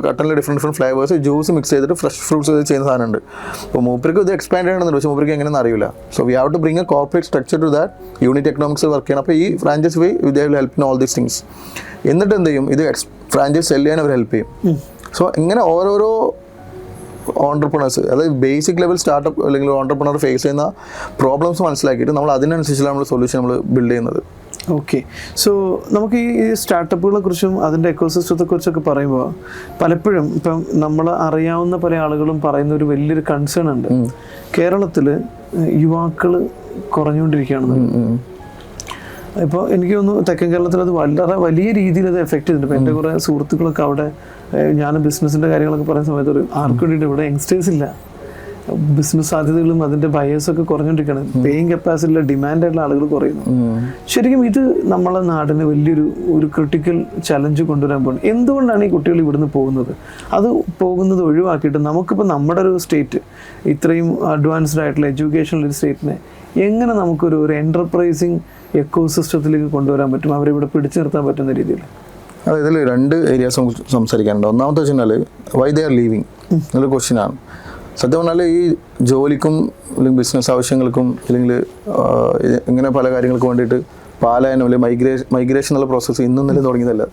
കട്ടനിൽ ഡിഫറെൻറ്റ് ഫ്ലേവേഴ്സ് ജ്യൂസ് മിക്സ് ചെയ്തിട്ട് ഫ്രഷ് ഫ്രൂട്ട്സ് ചെയ്യുന്ന സാധനമുണ്ട്. അപ്പോൾ മൂപ്പർക്ക് ഇത് എക്സ്പാൻഡ് ചെയ്യണമെന്നുണ്ട്, പക്ഷേ മൂപ്പർക്ക് എങ്ങനെയെന്ന് അറിയില്ല. So we have to bring a corporate structure to that. Unit economics work ചെയ്യണം. അപ്പോൾ ഈ franchise way they will help in all these things. എന്നിട്ട് എന്ത് ചെയ്യും, ഇത് ഫ്രാഞ്ചൈസ് സെല് ചെയ്യാൻ അവർ ഹെൽപ്പ് ചെയ്യും. സോ ഇങ്ങനെ ഓരോരോ ഓൺട്രപ്രണേഴ്സ്, അതായത് ബേസിക് ലെവൽ സ്റ്റാർട്ടപ്പ് അല്ലെങ്കിൽ ഓൺട്രപ്രണർ ഫേസ് ചെയ്യുന്ന പ്രോബ്ലംസ് മനസ്സിലാക്കിയിട്ട് നമ്മൾ അതിനനുസരിച്ചുള്ള നമ്മൾ സൊല്യൂഷൻ നമ്മൾ ബിൽഡ് ചെയ്യുന്നത്. ഓക്കെ. സോ നമുക്ക് ഈ സ്റ്റാർട്ടപ്പുകളെ കുറിച്ചും അതിൻ്റെ എക്കോസിസ്റ്റത്തെ കുറിച്ചൊക്കെ പറയുമ്പോൾ പലപ്പോഴും ഇപ്പം നമ്മൾ അറിയാവുന്ന പല ആളുകളും പറയുന്ന ഒരു വലിയൊരു കൺസേൺ ഉണ്ട്. കേരളത്തിൽ യുവാക്കൾ കുറഞ്ഞുകൊണ്ടിരിക്കുകയാണ്. ഇപ്പോൾ എനിക്ക് തോന്നുന്നു തെക്കൻ കേരളത്തിൽ അത് വളരെ വലിയ രീതിയിൽ അത് എഫക്റ്റ് ചെയ്തിട്ടുണ്ട്. ഇപ്പോൾ എൻ്റെ കുറേ സുഹൃത്തുക്കളൊക്കെ അവിടെ, ഞാൻ ബിസിനസ്സിൻ്റെ കാര്യങ്ങളൊക്കെ പറയുന്ന സമയത്ത് ഒരു ആർക്കും വേണ്ടിയിട്ട് ഇവിടെ യങ്സ്റ്റേഴ്സ് ഇല്ല. ബിസിനസ് സാധ്യതകളും അതിൻ്റെ ബയേഴ്സൊക്കെ കുറഞ്ഞുകൊണ്ടിരിക്കുകയാണ്. പേയിങ് കപ്പാസിറ്റിയിലെ ഡിമാൻഡായിട്ടുള്ള ആളുകൾ കുറയുന്നു. ശരിക്കും ഇത് നമ്മളെ നാടിന് വലിയൊരു ക്രിട്ടിക്കൽ ചലഞ്ച് കൊണ്ടുവരാൻ പോകുന്നത്. എന്തുകൊണ്ടാണ് ഈ കുട്ടികൾ ഇവിടുന്ന് പോകുന്നത്? അത് പോകുന്നത് ഒഴിവാക്കിയിട്ട് നമുക്കിപ്പോൾ നമ്മുടെ ഒരു സ്റ്റേറ്റ്, ഇത്രയും അഡ്വാൻസ്ഡ് ആയിട്ടുള്ള എഡ്യൂക്കേഷനുള്ള ഒരു സ്റ്റേറ്റിനെ എങ്ങനെ നമുക്കൊരു എൻ്റർപ്രൈസിങ് എക്കോസിസ്റ്റത്തിലേക്ക് കൊണ്ടുവരാൻ പറ്റും, അവരിവിടെ പിടിച്ചു നിർത്താൻ പറ്റുന്ന രീതിയിൽ? അത് ഇതിൽ 2 ഏരിയാസ് സംസാരിക്കാനുണ്ട്. ഒന്നാമത്തെ വെച്ച് കഴിഞ്ഞാൽ വൈ ദേ ആർ ലീവിങ് എന്നുള്ള ക്വസ്റ്റ്യനാണ്. സത്യം പറഞ്ഞാൽ ഈ ജോലിക്കും അല്ലെങ്കിൽ ബിസിനസ് ആവശ്യങ്ങൾക്കും അല്ലെങ്കിൽ ഇങ്ങനെ പല കാര്യങ്ങൾക്കും വേണ്ടിയിട്ട് പാലായനം അല്ലെങ്കിൽ മൈഗ്രേഷൻ എന്നുള്ള പ്രോസസ്സ് ഇന്നും നില തുടങ്ങിയതല്ല.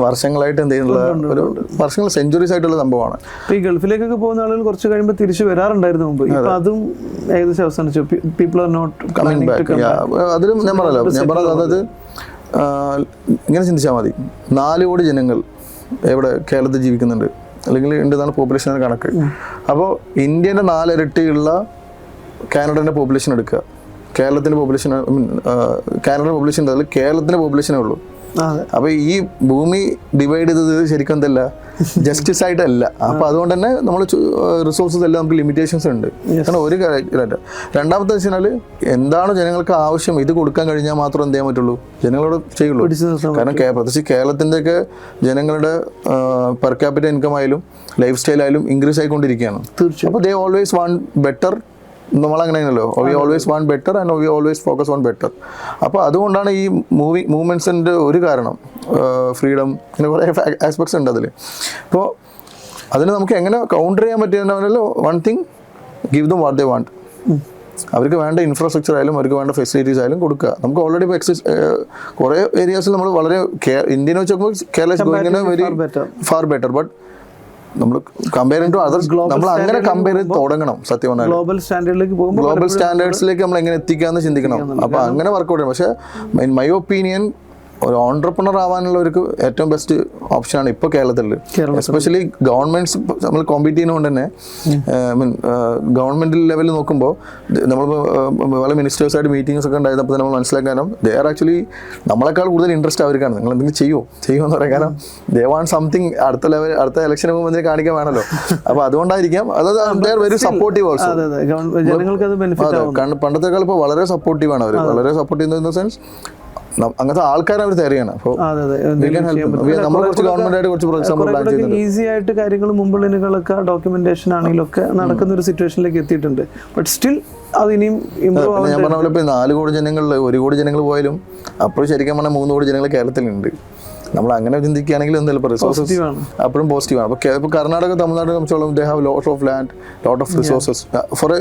വർഷങ്ങളായിട്ട് എന്ത് ചെയ്യുന്നുള്ള ഒരു വർഷങ്ങൾ സെഞ്ചുറീസ് ആയിട്ടുള്ള സംഭവമാണ്. ഈ ഗൾഫിലേക്കൊക്കെ പോകുന്ന ആളുകൾ കുറച്ച് കഴിയുമ്പോൾ തിരിച്ചു വരാറുണ്ടായിരുന്നു മുമ്പ്. അതും ഏകദേശം അവസാനിച്ചു. People are not coming back. അതിലും ഞാൻ പറഞ്ഞത് അതായത് ഇങ്ങനെ ചിന്തിച്ചാൽ മതി. 4 കോടി ജനങ്ങൾ എവിടെ കേരളത്തിൽ ജീവിക്കുന്നുണ്ട്, അല്ലെങ്കിൽ ഉണ്ടെന്നാണ് പോപ്പുലേഷൻ്റെ കണക്ക്. അപ്പോൾ ഇന്ത്യൻ്റെ 4 ഇരട്ടിയുള്ള കാനഡൻ്റെ പോപ്പുലേഷൻ എടുക്കുക. കേരളത്തിൻ്റെ പോപ്പുലേഷൻ കാനഡയുടെ പോപ്പുലേഷൻ ഉണ്ടല്ലോ, കേരളത്തിൻ്റെ പോപ്പുലേഷനേ ഉള്ളൂ. അപ്പോൾ ഈ ഭൂമി ഡിവൈഡ് ചെയ്തത് ശരിക്കും എന്തല്ല, ജസ്റ്റിസ് ആയിട്ടല്ല. അപ്പോൾ അതുകൊണ്ട് തന്നെ നമ്മൾ റിസോഴ്സസ് എല്ലാം നമുക്ക് ലിമിറ്റേഷൻസ് ഉണ്ട്. കാരണം ഒരു കാര്യം. രണ്ടാമത്തെ വെച്ചാൽ എന്താണ് ജനങ്ങൾക്ക് ആവശ്യം, ഇത് കൊടുക്കാൻ കഴിഞ്ഞാൽ മാത്രം എന്ത് ചെയ്യാൻ പറ്റുള്ളൂ, ജനങ്ങളോട് ചെയ്യുള്ളൂ. കാരണം പ്രത്യേകിച്ച് കേരളത്തിൻ്റെയൊക്കെ ജനങ്ങളുടെ പെർ ക്യാപിറ്റൽ ഇൻകം ആയാലും ലൈഫ് സ്റ്റൈൽ ആയാലും ഇൻക്രീസ് ആയിക്കൊണ്ടിരിക്കുകയാണ്. അപ്പോൾ ദേ ഓൾവേസ് വാണ്ട് ബെറ്റർ. നമ്മളങ്ങനെയാണല്ലോ, we always want better and we always focus on better. അപ്പോൾ അതുകൊണ്ടാണ് ഈ മൂവ്മെൻറ്റ്സിൻ്റെ ഒരു കാരണം ഫ്രീഡം, ഇങ്ങനെ കുറേ ആസ്പെക്ട്സ് ഉണ്ട് അതിൽ. അപ്പോൾ അതിന് നമുക്ക് എങ്ങനെ കൗണ്ടർ ചെയ്യാൻ പറ്റിയെന്നാണല്ലോ, one thing, give them what they want. അവർക്ക് വേണ്ട ഇൻഫ്രാസ്ട്രക്ചർ ആയാലും അവർക്ക് വേണ്ട ഫെസിലിറ്റീസ് ആയാലും കൊടുക്കുക. നമുക്ക് ഓൾറെഡി ഇപ്പോൾ കുറേ ഏരിയാസിൽ നമ്മൾ വളരെ ഇന്ത്യനെ വെച്ച് നോക്കുമ്പോൾ Kerala is going very far better. But നമ്മൾ കമ്പയറിംഗ് ടു അതർ, നമ്മൾ അങ്ങനെ കമ്പയർ ചെയ്ത് തുടങ്ങണം. സത്യം പറഞ്ഞാൽ ഗ്ലോബൽ സ്റ്റാൻഡേർഡിലേക്ക് പോകുമ്പോൾ ഗ്ലോബൽ സ്റ്റാൻഡേർഡ്സിലേക്ക് നമ്മൾ എങ്ങനെ എത്തിക്കാമെന്ന് ചിന്തിക്കണം. അപ്പോൾ അങ്ങനെ വർക്കൗട്ട് ചെയ്യണം. പക്ഷേ ഇൻ മൈ ഒപ്പീനിയൻ ഒരു ഓൺട്രപ്രണർ ആവാനുള്ളവർക്ക് ഏറ്റവും ബെസ്റ്റ് ഓപ്ഷനാണ് ഇപ്പോൾ കേരളത്തിൽ. എസ്പെഷ്യലി ഗവൺമെന്റ്സ് നമ്മൾ കോമ്പീറ്റ് ചെയ്യുന്നതുകൊണ്ട് തന്നെ ഗവൺമെന്റ് ലെവലിൽ നോക്കുമ്പോൾ നമ്മൾ പല മിനിസ്റ്റേഴ്സായിട്ട് മീറ്റിംഗ്സ് ഒക്കെ ഉണ്ടായിരുന്നപ്പോൾ നമ്മൾ മനസ്സിലാക്കാനും ദേ ആർ ആക്ച്വലി നമ്മളെക്കാൾ കൂടുതൽ ഇൻട്രസ്റ്റ് അവർക്കാണ്. നിങ്ങൾ എന്തെങ്കിലും ചെയ്യുമെന്ന് പറയാം. കാരണം ദേ വാണ്ട് സംതിങ് അടുത്ത ഇലക്ഷന് പോകുമ്പോൾ എന്തെങ്കിലും കാണിക്കാൻ വേണമല്ലോ. അപ്പോൾ അതുകൊണ്ടായിരിക്കാം അത് they are very supportive also. പണ്ടത്തെക്കാൾ ഇപ്പോൾ വളരെ സപ്പോർട്ടീവ് ആണ് അവർ. വളരെ സപ്പോർട്ടീവ് ഇൻ ദ സെൻസ് അങ്ങനത്തെ ആൾക്കാരെ അവർ തരികയാണ്. അപ്പോൾ നമ്മൾ കുറച്ച് ഗവൺമെന്റ് ആയിട്ട് കുറച്ച് പ്രോഗ്രാം ഈസി ആയിട്ട് കാര്യങ്ങൾ മുമ്പുള്ളതിനേക്കാളൊക്കെ ഡോക്യുമെന്റേഷൻ ആണെങ്കിലും ഒക്കെ നടക്കുന്ന ഒരു സിറ്റുവേഷനിലേക്ക് എത്തിയിട്ടുണ്ട്. ബട്ട് സ്റ്റിൽ അത് ഇനിയും ഇമ്പ്രൂവ് ആവാൻ. ഞാൻ പറഞ്ഞ പോലെ ഇപ്പോൾ 4 കോടി ജനങ്ങളിൽ 1 കോടി ജനങ്ങൾ പോയാലും അപ്പോൾ ശരിക്കും പറഞ്ഞാൽ 3 കോടി ജനങ്ങൾ കേരളത്തിലുണ്ട്. നമ്മൾ അങ്ങനെ ചിന്തിക്കുകയാണെങ്കിൽ എന്തായാലും റിസോഴ്സസ് അപ്പോഴും പോസിറ്റീവാണ്. അപ്പോൾ കർണാടക തമിഴ്നാട് സംബന്ധിച്ചോളം they have lot of land, lot of resources four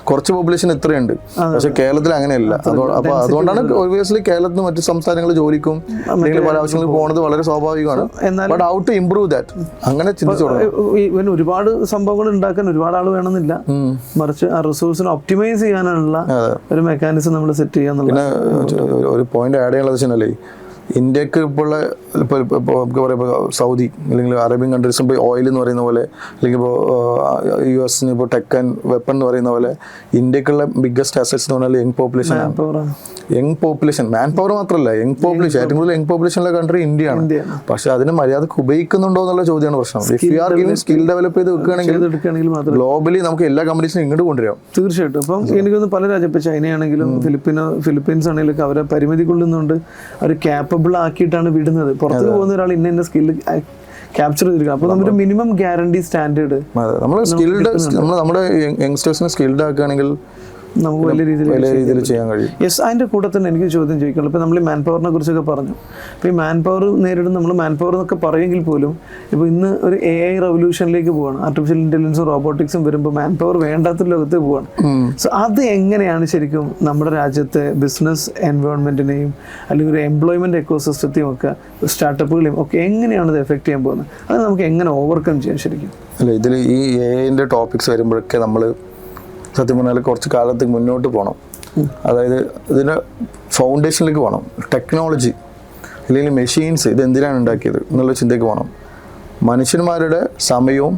കുറച്ച് പോപ്പുലേഷൻ ഇത്രയുണ്ട്. പക്ഷെ കേരളത്തിൽ അങ്ങനെയല്ല. അപ്പോൾ അതുകൊണ്ടാണ് ഒബ്വിയസ്ലി കേരളത്തിൽ മറ്റു സംസ്ഥാനങ്ങൾ ജോലിക്കും അല്ലെങ്കിൽ പല ആവശ്യങ്ങൾക്ക് പോകുന്നത് വളരെ സ്വാഭാവികമാണ്. But how to improve that അങ്ങനെ ചിന്തിച്ചോളാം. ഒരുപാട് സംഭവങ്ങൾ ഉണ്ടാക്കാൻ ഒരുപാട് ആൾ വേണമെന്നില്ല, മറിച്ച് ആ റിസോഴ്സിനെ ഒപ്റ്റിമൈസ് ചെയ്യാനുള്ള ഒരു മെക്കാനിസം നമ്മൾ സെറ്റ് ചെയ്യാന്നുള്ള. പിന്നെ ഒരു പോയിന്റ് ആഡ് ചെയ്യാനുള്ളത് വെച്ചാൽ ഇന്ത്യക്ക് ഇപ്പോൾ നമുക്ക് പറയുമ്പോൾ സൗദി അല്ലെങ്കിൽ അറേബ്യൻ കൺട്രീസും ഇപ്പോൾ ഓയിൽ എന്ന് പറയുന്ന പോലെ അല്ലെങ്കിൽ ഇപ്പോൾ US ഇപ്പോൾ ടെക് ആൻഡ് വെപ്പൺ എന്ന് പറയുന്ന പോലെ ഇന്ത്യക്കുള്ള ബിഗ്ഗസ്റ്റ് അസറ്റ്സ് എന്ന് പറഞ്ഞാൽ യങ് പോപ്പുലേഷൻ ആണ്. യങ് പോപ്പുലേഷൻ, മാൻ പവർ മാത്രമല്ല, യങ് പോപ്പുലേഷൻ. ഏറ്റവും കൂടുതൽ യങ് പോപ്പുലേഷനുള്ള കൺട്രി ഇന്ത്യയാണ്. പക്ഷെ അതിന് മര്യാദക്ക് ഉപയോഗിക്കുന്നുണ്ടോ എന്നുള്ള ചോദ്യമാണ് പ്രശ്നം. If you are giving skill develop ചെയ്ത് വെക്കുകയാണെങ്കിൽ ഗ്ലോബലി നമുക്ക് എല്ലാ കമ്പനീസിനും ഇങ്ങോട്ട് കൊണ്ടുവരാം. തീർച്ചയായിട്ടും. അപ്പം എനിക്കൊന്ന് പല രാജ്യം, ഇപ്പോൾ ചൈനയാണെങ്കിലും ഫിലിപ്പീൻസ് ആണെങ്കിലും അവരെ പരിമിതി കൊള്ളുന്നുണ്ട്. അവർ ക്യാപ്പബിൾ ആക്കിയിട്ടാണ് വിടുന്നത്. പുറത്ത് പോകുന്ന ഒരാൾ ഇന്ന സ്കില്ല് ക്യാപ്ചർ ചെയ്തിരിക്കുക. അപ്പോൾ നമ്മുടെ മിനിമം ഗ്യാരണ്ടി സ്റ്റാൻഡേർഡ് നമ്മൾ നമ്മുടെ യങ്സ്റ്റേഴ്സിനെ സ്കിൽഡ് ആക്കുകയാണെങ്കിൽ നമുക്ക് വലിയ രീതിയിൽ ചെയ്യാൻ കഴിയും. യെസ്. അതിൻ്റെ കൂടെ തന്നെ എനിക്ക് ചോദ്യം ചോദിക്കുള്ളൂ. ഇപ്പോൾ നമ്മൾ ഈ മാൻ പവറിനെ കുറിച്ചൊക്കെ പറഞ്ഞു. ഇപ്പോൾ ഈ മാൻ പവർ നേരിടുന്ന നമ്മൾ മാൻ പവർ എന്നൊക്കെ പറയുമെങ്കിൽ പോലും ഇപ്പോൾ ഇന്ന് ഒരു AI റവല്യൂഷനിലേക്ക് പോവാണ്. ആർട്ടിഫിഷ്യൽ ഇൻ്റലിജൻസും റോബോട്ടിക്സും വരുമ്പോൾ മാൻ പവർ വേണ്ടാത്ത ലോകത്ത് പോവാണ്. സോ അത് എങ്ങനെയാണ് ശരിക്കും നമ്മുടെ രാജ്യത്തെ ബിസിനസ് എൻവയോൺമെൻറ്റിനെയും അല്ലെങ്കിൽ ഒരു എംപ്ലോയ്മെൻറ്റ് എക്കോസിസ്റ്റത്തെയും ഒക്കെ സ്റ്റാർട്ടപ്പുകളെയും ഒക്കെ എങ്ങനെയാണ് ഇത് എഫക്റ്റ് ചെയ്യാൻ പോകുന്നത്? അത് നമുക്ക് എങ്ങനെ ഓവർകം ചെയ്യാൻ ശരിക്കും? അല്ല, ഇതിൽ ഈ AI ടോപ്പിക്സ് വരുമ്പോഴൊക്കെ നമ്മൾ സത്യം പറഞ്ഞാൽ കുറച്ച് കാലത്തേക്ക് മുന്നോട്ട് പോകണം. അതായത് ഇതിൻ്റെ ഫൗണ്ടേഷനിലേക്ക് പോകണം. ടെക്നോളജി അല്ലെങ്കിൽ മെഷീൻസ് ഇത് എന്തിനാണ് ഉണ്ടാക്കിയത് എന്നുള്ള ചിന്തയ്ക്ക് പോകണം. മനുഷ്യന്മാരുടെ സമയവും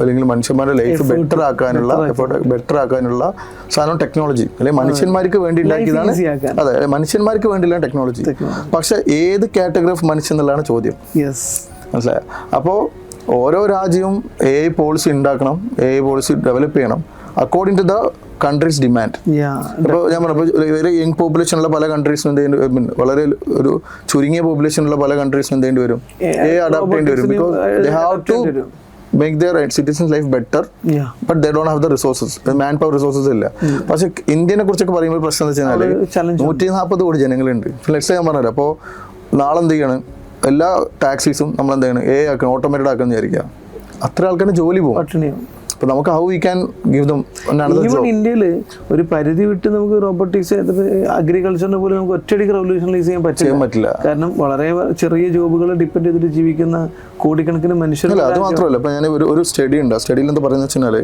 അല്ലെങ്കിൽ മനുഷ്യന്മാരുടെ ലൈഫ് ബെറ്റർ ആക്കാനുള്ള സാധനം ടെക്നോളജി. അല്ലെങ്കിൽ മനുഷ്യന്മാർക്ക് വേണ്ടി ഉണ്ടാക്കിയതാണ്. അതെ, മനുഷ്യന്മാർക്ക് വേണ്ടിയുള്ള ടെക്നോളജി. പക്ഷെ ഏത് കാറ്റഗറി ഓഫ് മനുഷ്യൻ എന്നുള്ളതാണ് ചോദ്യം. മനസ്സിലായോ? അപ്പോൾ ഓരോ രാജ്യവും AI പോളിസി ഉണ്ടാക്കണം, AI പോളിസി ഡെവലപ്പ് ചെയ്യണം according to the countries demand. അപ്പോൾ ഞാൻ പറഞ്ഞപ്പോൾ വെരി യങ് പോപ്പുലേഷനുള്ള പല കൺട്രീസിനും എന്ത് വളരെ ഒരു ചുരുങ്ങിയ പോപ്പുലേഷനുള്ള പല കൺട്രീസിനും എന്ത് വരും, AI അഡാപ്റ്റ് ചെയ്യേണ്ടി വരും. Because they have to make their citizens life better, but they don't have the resources, the manpower resources ഇല്ല. പക്ഷെ ഇന്ത്യനെ കുറിച്ചൊക്കെ പറയുമ്പോൾ പ്രശ്നം എന്താ വെച്ചാൽ 140 കോടി ജനങ്ങളുണ്ട്. ലെറ്റ്സ് ഞാൻ പറഞ്ഞല്ലോ. അപ്പോൾ നാളെ എന്ത് ചെയ്യണം, എല്ലാ ടാക്സീസും നമ്മൾ എന്ത് ചെയ്യണം, AI ആക്കണം, ഓട്ടോമേറ്റഡ് ആക്കണം എന്ന് വിചാരിക്കുക. അത്ര ആൾക്കാരുടെ ജോലി പോകും. അപ്പോൾ നമുക്ക് how we can give them. ഇന്ത്യയിൽ ഒരു പരിധി വിട്ട് നമുക്ക് റോബോട്ടിക്സ് അഗ്രികൾച്ചറിനെ പോലും നമുക്ക് ഒറ്റയടിക്ക് റെവല്യൂഷണലൈസ് ചെയ്യാൻ പറ്റില്ല. കാരണം വളരെ ചെറിയ ജോബുകൾ ഡിപ്പെൻഡ് ചെയ്തിട്ട് ജീവിക്കുന്ന കോടിക്കണക്കിന് മനുഷ്യർ. അത് മാത്രമല്ല, ഇപ്പോൾ ഞാൻ ഒരു സ്റ്റഡി ഉണ്ട്. ആ സ്റ്റഡിയിൽ എന്താ പറയുന്നത് വെച്ചാൽ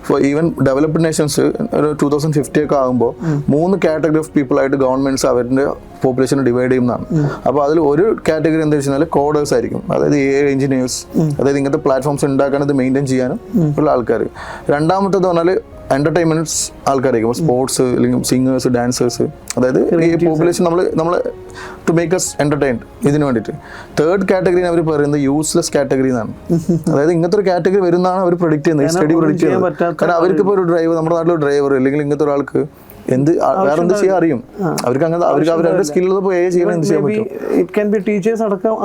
ഫോർ ഈവൻ ഡെവലപ്ഡ് നേഷൻസ് ഒരു 2050 ഒക്കെ ആകുമ്പോൾ 3 കാറ്റഗറി ഓഫ് പീപ്പിൾ ആയിട്ട് ഗവൺമെന്റ്സ് അവരുടെ പോപ്പുലേഷൻ ഡിവൈഡ് ചെയ്യുന്നതാണ്. അപ്പോൾ അതിൽ ഒരു കാറ്റഗറി എന്താ വെച്ചാൽ കോഡേഴ്സ് ആയിരിക്കും. അതായത് AI എഞ്ചിനീയേഴ്സ്, അതായത് ഇങ്ങനത്തെ പ്ലാറ്റ്ഫോംസ് ഉണ്ടാക്കാനും ഇത് മെയിൻറ്റെയിൻ ചെയ്യാനും ഉള്ള ആൾക്കാർ. രണ്ടാമത്തേത് പറഞ്ഞാൽ എന്റർടൈൻമെന്റ്സ് ആൾക്കാരായിരിക്കും, സ്പോർട്സ് അല്ലെങ്കിൽ സിംഗേഴ്സ്, ഡാൻസേഴ്സ്. അതായത് ഈ പോപ്പുലേഷൻ നമ്മൾ ടു മേക്ക് അസ് എന്റർടൈൻഡ് ഇതിന് വേണ്ടിയിട്ട്. തേർഡ് കാറ്റഗറി അവർ പറയുന്നത് യൂസ്ലെസ് കാറ്റഗറി എന്നാണ്. അതായത് ഇങ്ങനത്തെ ഒരു കാറ്റഗറി വരുന്നതാണ് അവർ പ്രൊഡിക്ട് ചെയ്യുന്നത്, സ്റ്റഡി പ്രൊഡിക്ട് ചെയ്യുന്നത്. കാരണം അവർക്കിപ്പോൾ ഒരു ഡ്രൈവർ, നമ്മുടെ നാട്ടിലൊരു ഡ്രൈവർ അല്ലെങ്കിൽ ഇങ്ങനത്തെ ഒരാൾക്ക് വേറെ എന്ത് ചെയ്യാൻ അറിയും. അവർക്ക് അങ്ങനെ അവരുടെ സ്കില്ല് AI ചെയ്യണം, എന്ത് ചെയ്യാൻ പറ്റും,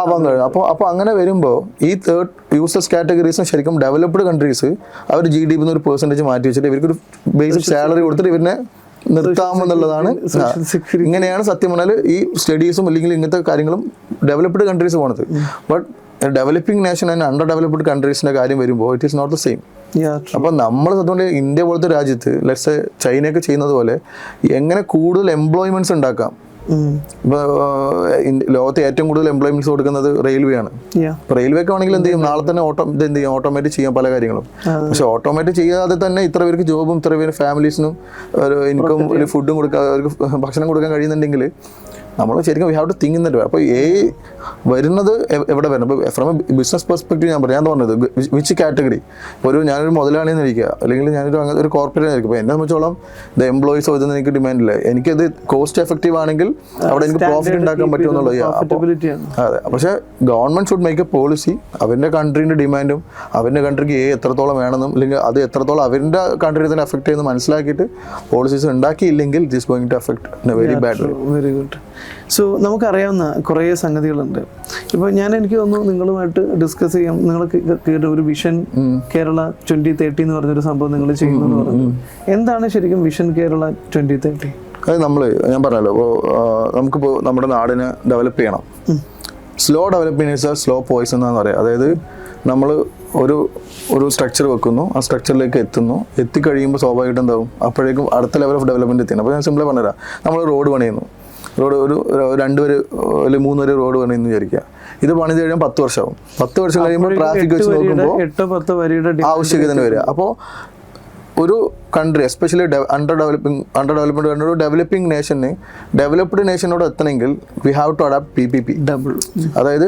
ആവാൻ കഴിയും. അപ്പോൾ അങ്ങനെ വരുമ്പോൾ ഈ തേർഡ് യൂസേഴ്സ് കാറ്റഗറീസും ശരിക്കും ഡെവലപ്ഡ് കൺട്രീസ് അവർ GDP ഒരു പെർസെൻറ്റേജ് മാറ്റി വെച്ചിട്ട് ഇവർക്കൊരു ബേസിക് സാലറി കൊടുത്തിട്ട് ഇവരിനെ നിർത്താമെന്നുള്ളതാണ്. ഇങ്ങനെയാണ് സത്യം പറഞ്ഞാൽ ഈ സ്റ്റഡീസും അല്ലെങ്കിൽ ഇങ്ങനത്തെ കാര്യങ്ങളും ഡെവലപ്ഡ് കൺട്രീസ് പോണത്. But developing nation and under developed കൺട്രീസിന്റെ കാര്യം വരുമ്പോൾ it is not the same. അപ്പോൾ നമ്മൾ അതുകൊണ്ട് ഇന്ത്യ പോലത്തെ രാജ്യത്ത് ലെറ്റ്സ് ചൈനയൊക്കെ ചെയ്യുന്നത് പോലെ എങ്ങനെ കൂടുതൽ എംപ്ലോയ്മെന്റ്സ് ഉണ്ടാക്കാം. ലോകത്തെ ഏറ്റവും കൂടുതൽ എംപ്ലോയ്മെന്റ്സ് കൊടുക്കുന്നത് റെയിൽവേ ആണ്. റെയിൽവേ ഒക്കെ ആണെങ്കിൽ എന്ത് ചെയ്യും, നാളെ തന്നെ ഓട്ടോമേറ്റ് ചെയ്യാം പല കാര്യങ്ങളും. പക്ഷെ ഓട്ടോമേറ്റ് ചെയ്യാതെ തന്നെ ഇത്ര പേർക്ക് ജോബും ഇത്ര പേര് ഫാമിലീസിനും ഒരു ഇൻകം, ഒരു ഫുഡും കൊടുക്കാൻ, അവർക്ക് ഭക്ഷണം കൊടുക്കാൻ കഴിയുന്നുണ്ടെങ്കിൽ നമ്മൾ ശരിക്കും we have to think in that way. അപ്പോൾ വരുന്നത് എവിടെ വരണം? ഇപ്പോൾ ഫ്രം എ ബിസിനസ് പെർസ്പെക്റ്റീവ് ഞാൻ പറഞ്ഞത് വിച്ച് കാറ്റഗറി. ഇപ്പോൾ ഞാനൊരു മുതലാളിയെന്ന് ഇരിക്കുക, അല്ലെങ്കിൽ ഞാനൊരു അങ്ങനെ ഒരു കോർപ്പറേറ്റ് ആയിരിക്കും. അപ്പോൾ എന്നെ സംബന്ധിച്ചോളം ദ എംപ്ലോയീസോ ഇതൊന്നും എനിക്ക് ഡിമാൻഡ് ഇല്ല. എനിക്കത് കോസ്റ്റ് എഫക്റ്റീവ് ആണെങ്കിൽ അവിടെ എനിക്ക് പ്രോഫിറ്റ് ഉണ്ടാക്കാൻ പറ്റുമെന്നുള്ളത്. അതെ, പക്ഷേ government should make A policy. അവരുടെ കൺട്രീൻ്റെ ഡിമാൻഡും അവരുടെ കൺട്രിക്ക് എത്രത്തോളം വേണമെന്നും, അല്ലെങ്കിൽ അത് എത്രത്തോളം അവരുടെ കൺട്രി തന്നെ എഫക്ട് ചെയ്യുന്നത് മനസ്സിലാക്കിയിട്ട് പോളിസീസ് ഉണ്ടാക്കിയില്ലെങ്കിൽ it is going to effect in a very bad way. Very good. So നമുക്കറിയാവുന്ന കുറേ സംഗതികളുണ്ട്. ഇപ്പോൾ എനിക്ക് തോന്നുന്നു നിങ്ങളുമായിട്ട് ഡിസ്കസ് ചെയ്യാം. നിങ്ങൾ കേട്ട ഒരു വിഷൻ കേരള 2030 എന്ന് പറഞ്ഞൊരു സംഭവം നിങ്ങൾ ചെയ്യുന്നു പറഞ്ഞു. എന്താണ് ശരിക്കും വിഷൻ കേരള 2030? അത് ഞാൻ പറഞ്ഞല്ലോ, ഇപ്പോൾ നമുക്കിപ്പോൾ നമ്മുടെ നാടിനെ ഡെവലപ്പ് ചെയ്യണം. Slow developing is A slow poison എന്നാണ് പറയുക. അതായത് നമ്മൾ ഒരു സ്ട്രക്ചർ വെക്കുന്നു, ആ സ്ട്രക്ചറിലേക്ക് എത്തിക്കഴിയുമ്പോൾ സ്വാഭാവികമായിട്ടും എന്താവും, അപ്പോഴേക്കും അടുത്ത ലെവൽ ഓഫ് ഡെവലപ്മെന്റ് എത്തിക്കണം. അപ്പോൾ ഞാൻ സിമ്പിളായി പറഞ്ഞുതരാം. നമ്മൾ റോഡ് പണിയുന്നു, ഒരു 2 വരെ അല്ലെങ്കിൽ 3 വരെ റോഡ് പണിയെന്ന് വിചാരിക്കുക. ഇത് പണിത് കഴിയുമ്പോൾ 10 വർഷമാവും. 10 വർഷം കഴിയുമ്പോൾ ട്രാഫിക് വെച്ച് നോക്കുമ്പോൾ 8-10 വരിയുടെ ആവശ്യകത തന്നെ വരിക. അപ്പോൾ ഒരു കൺട്രി, എസ്പെഷ്യലി അണ്ടർ ഡെവലപ്മെന്റ് ഒരു ഡെവലപ്പിംഗ് നേഷന് ഡെവലപ്ഡ് നേഷനോട് എത്തണമെങ്കിൽ we have to adapt PPP. അതായത്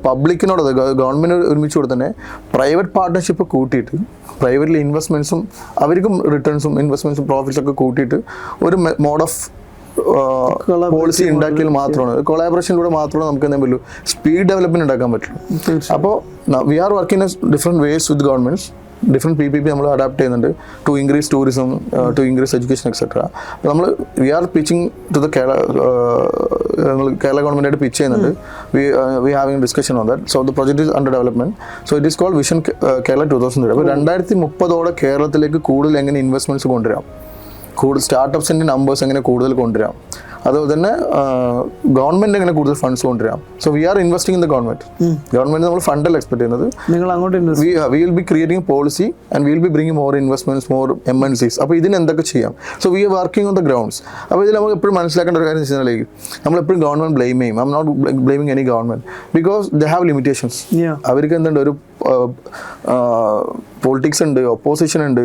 പബ്ലിക്കിനോട്, ഗവൺമെന്റ് ഒരുമിച്ച് കൂടെ തന്നെ പ്രൈവറ്റ് പാർട്ട്ണർഷിപ്പ് കൂട്ടിയിട്ട്, പ്രൈവറ്റിൽ ഇൻവെസ്റ്റ്മെന്റ്സും അവർക്കും റിട്ടേൺസും ഇൻവെസ്റ്റ്മെന്റ്സും പ്രോഫിറ്റ്സ് ഒക്കെ കൂട്ടിയിട്ട് ഒരു മോഡ് ഓഫ് പോളിസി ഉണ്ടാക്കിയാൽ മാത്രമാണ്, കൊളാബറേഷനിലൂടെ മാത്രമേ നമുക്ക് എന്തെങ്കിലും പറ്റൂ സ്പീഡ് ഡെവലപ്മെന്റ് ഉണ്ടാക്കാൻ പറ്റുള്ളൂ. അപ്പോൾ we are working different ways with governments. Different PPP നമ്മൾ അഡാപ്റ്റ് ചെയ്യുന്നുണ്ട് to increase tourism, to increase education etcetera. നമ്മൾ we are pitching to the Kerala ഗവൺമെൻറ്റായിട്ട് പിച്ച് ചെയ്യുന്നുണ്ട്. We having discussion on that. So the project is under development. So it is called vision Kerala 2030. അപ്പോൾ 2030 കേരളത്തിലേക്ക് കൂടുതൽ എങ്ങനെ investments കൊണ്ടുവരാം, കൂടുതൽ സ്റ്റാർട്ടപ്സിൻ്റെ നമ്പേഴ്സ് എങ്ങനെ കൂടുതൽ കൊണ്ടുവരാം, അതുപോലെ തന്നെ ഗവൺമെന്റ് എങ്ങനെ കൂടുതൽ ഫണ്ട്സ് കൊണ്ടുവരാം. So we R investing in the government നമ്മൾ ഫണ്ടല്ല എക്സ്പെക്ട് ചെയ്യുന്നത്. നിങ്ങൾ അങ്ങോട്ട് we will be creating policy and will be bringing more investments, more MNCs. അപ്പോൾ ഇതിന് എന്തൊക്കെ ചെയ്യാം? So we are working on the grounds. അപ്പോൾ ഇതിൽ നമുക്ക് എപ്പോഴും മനസ്സിലാക്കേണ്ട ഒരു കാര്യം എന്ന് വെച്ചാൽ നമ്മളെപ്പോഴും ഗവൺമെന്റ് ബ്ലെയിം ചെയ്യും. I'm not blaming any government because they have limitations. അവർക്ക് എന്തുണ്ട്, ഒരു പൊളിറ്റിക്സ് ഉണ്ട്, ഒപ്പോസിഷൻ ഉണ്ട്,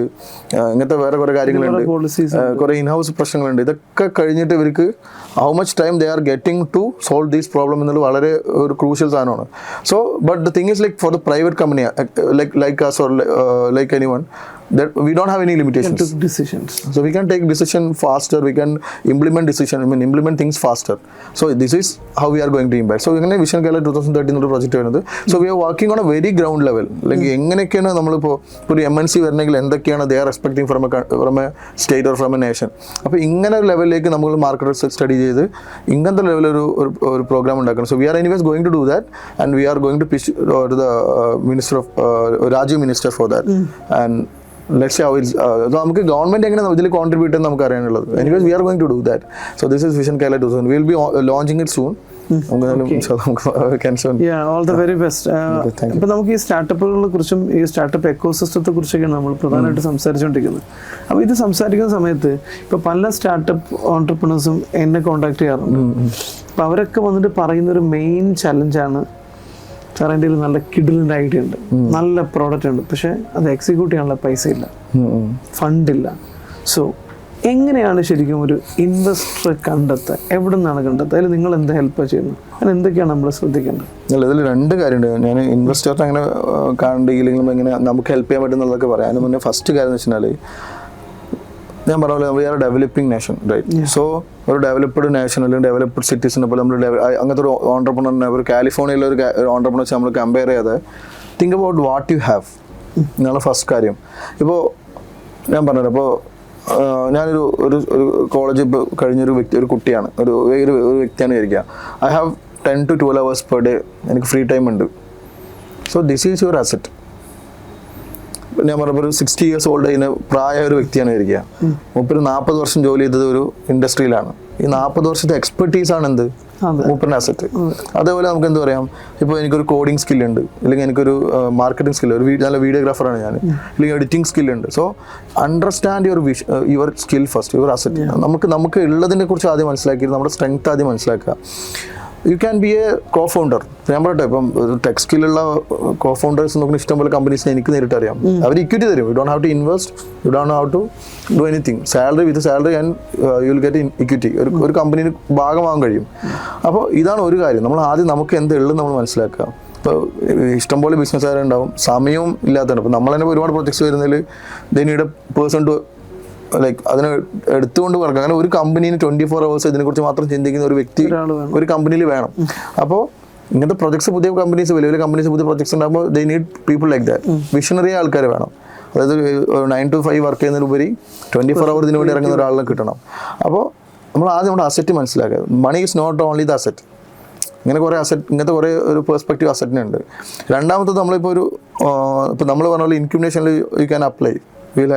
ഇങ്ങനത്തെ വേറെ കുറേ കാര്യങ്ങളുണ്ട്, കുറേ ഇൻഹൗസ് പ്രശ്നങ്ങളുണ്ട്. ഇതൊക്കെ കഴിഞ്ഞിട്ട് ഇവർക്ക് how much time they are getting to solve these problem എന്നുള്ളത് വളരെ ഒരു ക്രൂഷ്യൽ സാധനമാണ്. So but the thing is like for the private company like us or like anyone, that we don't have any limitations. Decisions. So we can take decision faster, we can implement implement things faster. So this is how we are going to impact. So ഇങ്ങനെ vision Kerala 2030 എന്നൊരു project വരുന്നത്. So we are working on A very ground level. അല്ലെങ്കിൽ എങ്ങനെയൊക്കെയാണ് നമ്മളിപ്പോൾ ഒരു MNC വരണമെങ്കിൽ എന്തൊക്കെയാണ് they are expecting from A state or from A nation. അപ്പോൾ ഇങ്ങനെ ഒരു ലെവലിലേക്ക് നമ്മൾ മാർക്കറ്റ് റിസർച്ച് സ്റ്റഡി ചെയ്ത് ഇങ്ങനത്തെ ലെവൽ ഒരു പ്രോഗ്രാം ഉണ്ടാക്കണം. So we are anyways going to do that and we are going to pitch to the minister of Rajeev minister for that. And let's say how it's നമുക്ക് government എങ്ങനെ ഇതിൽ contribute ചെയ്യുന്നത് നമുക്ക് അറിയാനുള്ളത്. Anyways we are going to do that. So this is vision Kerala 2030. Will be launching it soon. All the very best. ഇപ്പൊ നമുക്ക് ഈ സ്റ്റാർട്ടപ്പുകളെ കുറിച്ചും ഈ സ്റ്റാർട്ടപ്പ് എക്കോസിസ്റ്റത്തെ കുറിച്ചൊക്കെയാണ് നമ്മൾ പ്രധാനമായിട്ട് സംസാരിച്ചുകൊണ്ടിരിക്കുന്നത്. അപ്പോൾ ഇത് സംസാരിക്കുന്ന സമയത്ത് ഇപ്പൊ പല സ്റ്റാർട്ടപ്പ് ഓൺടർപ്രണേഴ്സും എന്നെ കോൺടാക്ട് ചെയ്യാറുണ്ട്. അപ്പൊ അവരൊക്കെ വന്നിട്ട് പറയുന്നൊരു മെയിൻ ചലഞ്ചാണ്, സാർ എൻ്റെ നല്ല കിഡിലിൻ്റെ ഐഡിയ ഉണ്ട്, നല്ല പ്രോഡക്റ്റ് ഉണ്ട്, പക്ഷെ അത് എക്സിക്യൂട്ട് ചെയ്യാനുള്ള പൈസ ഇല്ല, ഫണ്ടില്ല. സോ എങ്ങനെയാണ് ശരിക്കും ഒരു ഇൻവെസ്റ്റർ കണ്ടെത്തുക? എവിടെ നിന്നാണ് കണ്ടെത്തുക? അതിൽ നിങ്ങൾ എന്താ ഹെൽപ്പ് ചെയ്യുന്നത്? അതിന് എന്തൊക്കെയാണ് നമ്മൾ ശ്രദ്ധിക്കേണ്ടത്? അല്ല, ഇതിൽ 2 കാര്യമുണ്ട്. ഞാൻ ഇൻവെസ്റ്ററിനെ അങ്ങനെ കാണണ്ടെങ്കിലും എങ്ങനെ നമുക്ക് ഹെൽപ്പ് ചെയ്യാൻ പറ്റുന്നതൊക്കെ പറയാം. അതിന് മുന്നേ ഫസ്റ്റ് കാര്യം എന്ന് വെച്ചാൽ ഞാൻ പറഞ്ഞ പോലെ we are developing nation, right? So ഒരു ഡെവലപ്ഡ് നേഷൻ അല്ലെങ്കിൽ ഡെവലപ്ഡ് സിറ്റീസിനെ പോലെ നമ്മൾ അങ്ങനത്തെ ഒരു ഓൺടർപ്രണറിനെ, ഒരു കാലിഫോർണിയയിലെ ഒരു ഓൺടർപ്രണർ വെച്ച് നമ്മൾ കമ്പയർ ചെയ്യാതെ think about what you have എന്നുള്ള ഫസ്റ്റ് കാര്യം. ഇപ്പോൾ ഞാൻ പറഞ്ഞത്, ഇപ്പോൾ ഞാനൊരു ഒരു കോളേജ് ഇപ്പോൾ കഴിഞ്ഞൊരു ഒരു കുട്ടിയാണ്, ഒരു വ്യക്തിയാണ് വിചാരിക്കുക. I have 10 to 12 hours per day എനിക്ക് ഫ്രീ ടൈം ഉണ്ട്. So this is your asset. ഞാൻ പറഞ്ഞപ്പോൾ ഒരു 60 years old അതിന് പ്രായ ഒരു വ്യക്തിയാണ് ഇരിക്കുക. 40 വർഷം ജോലി ചെയ്തത് ഒരു ഇൻഡസ്ട്രിയിലാണ്. ഈ 40 വർഷത്തെ എക്സ്പെർട്ടീസ് ആണ് എന്ത് മൂപ്പറിൻ്റെ അസറ്റ്. അതേപോലെ നമുക്ക് എന്ത് പറയാം, ഇപ്പോൾ എനിക്കൊരു കോഡിങ് സ്കില്ലുണ്ട്, അല്ലെങ്കിൽ എനിക്കൊരു മാർക്കറ്റിംഗ് സ്കില്ല്, ഒരു നല്ല വീഡിയോഗ്രാഫറാണ് ഞാൻ, അല്ലെങ്കിൽ എഡിറ്റിംഗ് സ്കില്ലുണ്ട്. So understand your skill first, your asset. നമുക്ക് ഉള്ളതിനെ കുറിച്ച് ആദ്യം മനസ്സിലാക്കിയിട്ട് നമ്മുടെ സ്ട്രെങ്ത് ആദ്യം മനസ്സിലാക്കുക. You can be a co founder. ഞാൻ പറയട്ടെ, ഇപ്പം ഒരു ടെക്സ്റ്റൈലുള്ള കോ ഫൗണ്ടേഴ്സ് നോക്കുന്ന ഇഷ്ടംപോലെ കമ്പനീസിനെ എനിക്ക് നേരിട്ട് അറിയാം. അവർ ഇക്വിറ്റി തരും. You don't have to invest, you don't have to do anything. Salary with salary and you will get equity. ഒരു കമ്പനിയിൽ ഭാഗമാകാൻ കഴിയും. അപ്പോൾ ഇതാണ് ഒരു കാര്യം. നമ്മൾ ആദ്യം നമുക്ക് എന്ത് ഉള്ളത് നമ്മൾ മനസ്സിലാക്കുക. ഇപ്പോൾ ഇഷ്ടംപോലെ ബിസിനസ്സുകാരുണ്ടാവും, സമയവും ഇല്ലാത്തതാണ്. ഇപ്പോൾ നമ്മൾ തന്നെ ഒരുപാട് പ്രൊജക്ട്സ് വരുന്നതിൽ they need a person to like അതിനെ എടുത്തുകൊണ്ട് പറക്കാം. അങ്ങനെ ഒരു കമ്പനീന് 24 hours ഇതിനെക്കുറിച്ച് മാത്രം ചിന്തിക്കുന്ന ഒരു വ്യക്തി ഒരു കമ്പനിയിൽ വേണം. അപ്പോൾ ഇങ്ങനത്തെ പ്രൊജക്ട്സ്, പുതിയ കമ്പനീസ്, വലിയ വലിയ കമ്പനീസ് പുതിയ പ്രൊജക്ട്സ് ഉണ്ടാകുമ്പോൾ they need people like that. Visionary ആൾക്കാർ വേണം. അതായത് 9 to 5 വർക്ക് ചെയ്യുന്നതിനുപരി 24 hours ഇതിനു വേണ്ടി ഇറങ്ങുന്ന ഒരാളിനെ കിട്ടണം. അപ്പോൾ നമ്മൾ ആദ്യം നമ്മുടെ അസറ്റ് മനസ്സിലാക്കുക. Money is not only the asset. ഇങ്ങനെ കുറേ അസറ്റ്, ഇങ്ങനത്തെ കുറേ ഒരു പേഴ്സ്പെക്റ്റീവ് അസറ്റിനുണ്ട്. രണ്ടാമത്തത് നമ്മളിപ്പോൾ ഇപ്പോൾ നമ്മൾ പറഞ്ഞ പോലെ ഇൻക്യുബേഷനിൽ you can apply. We'll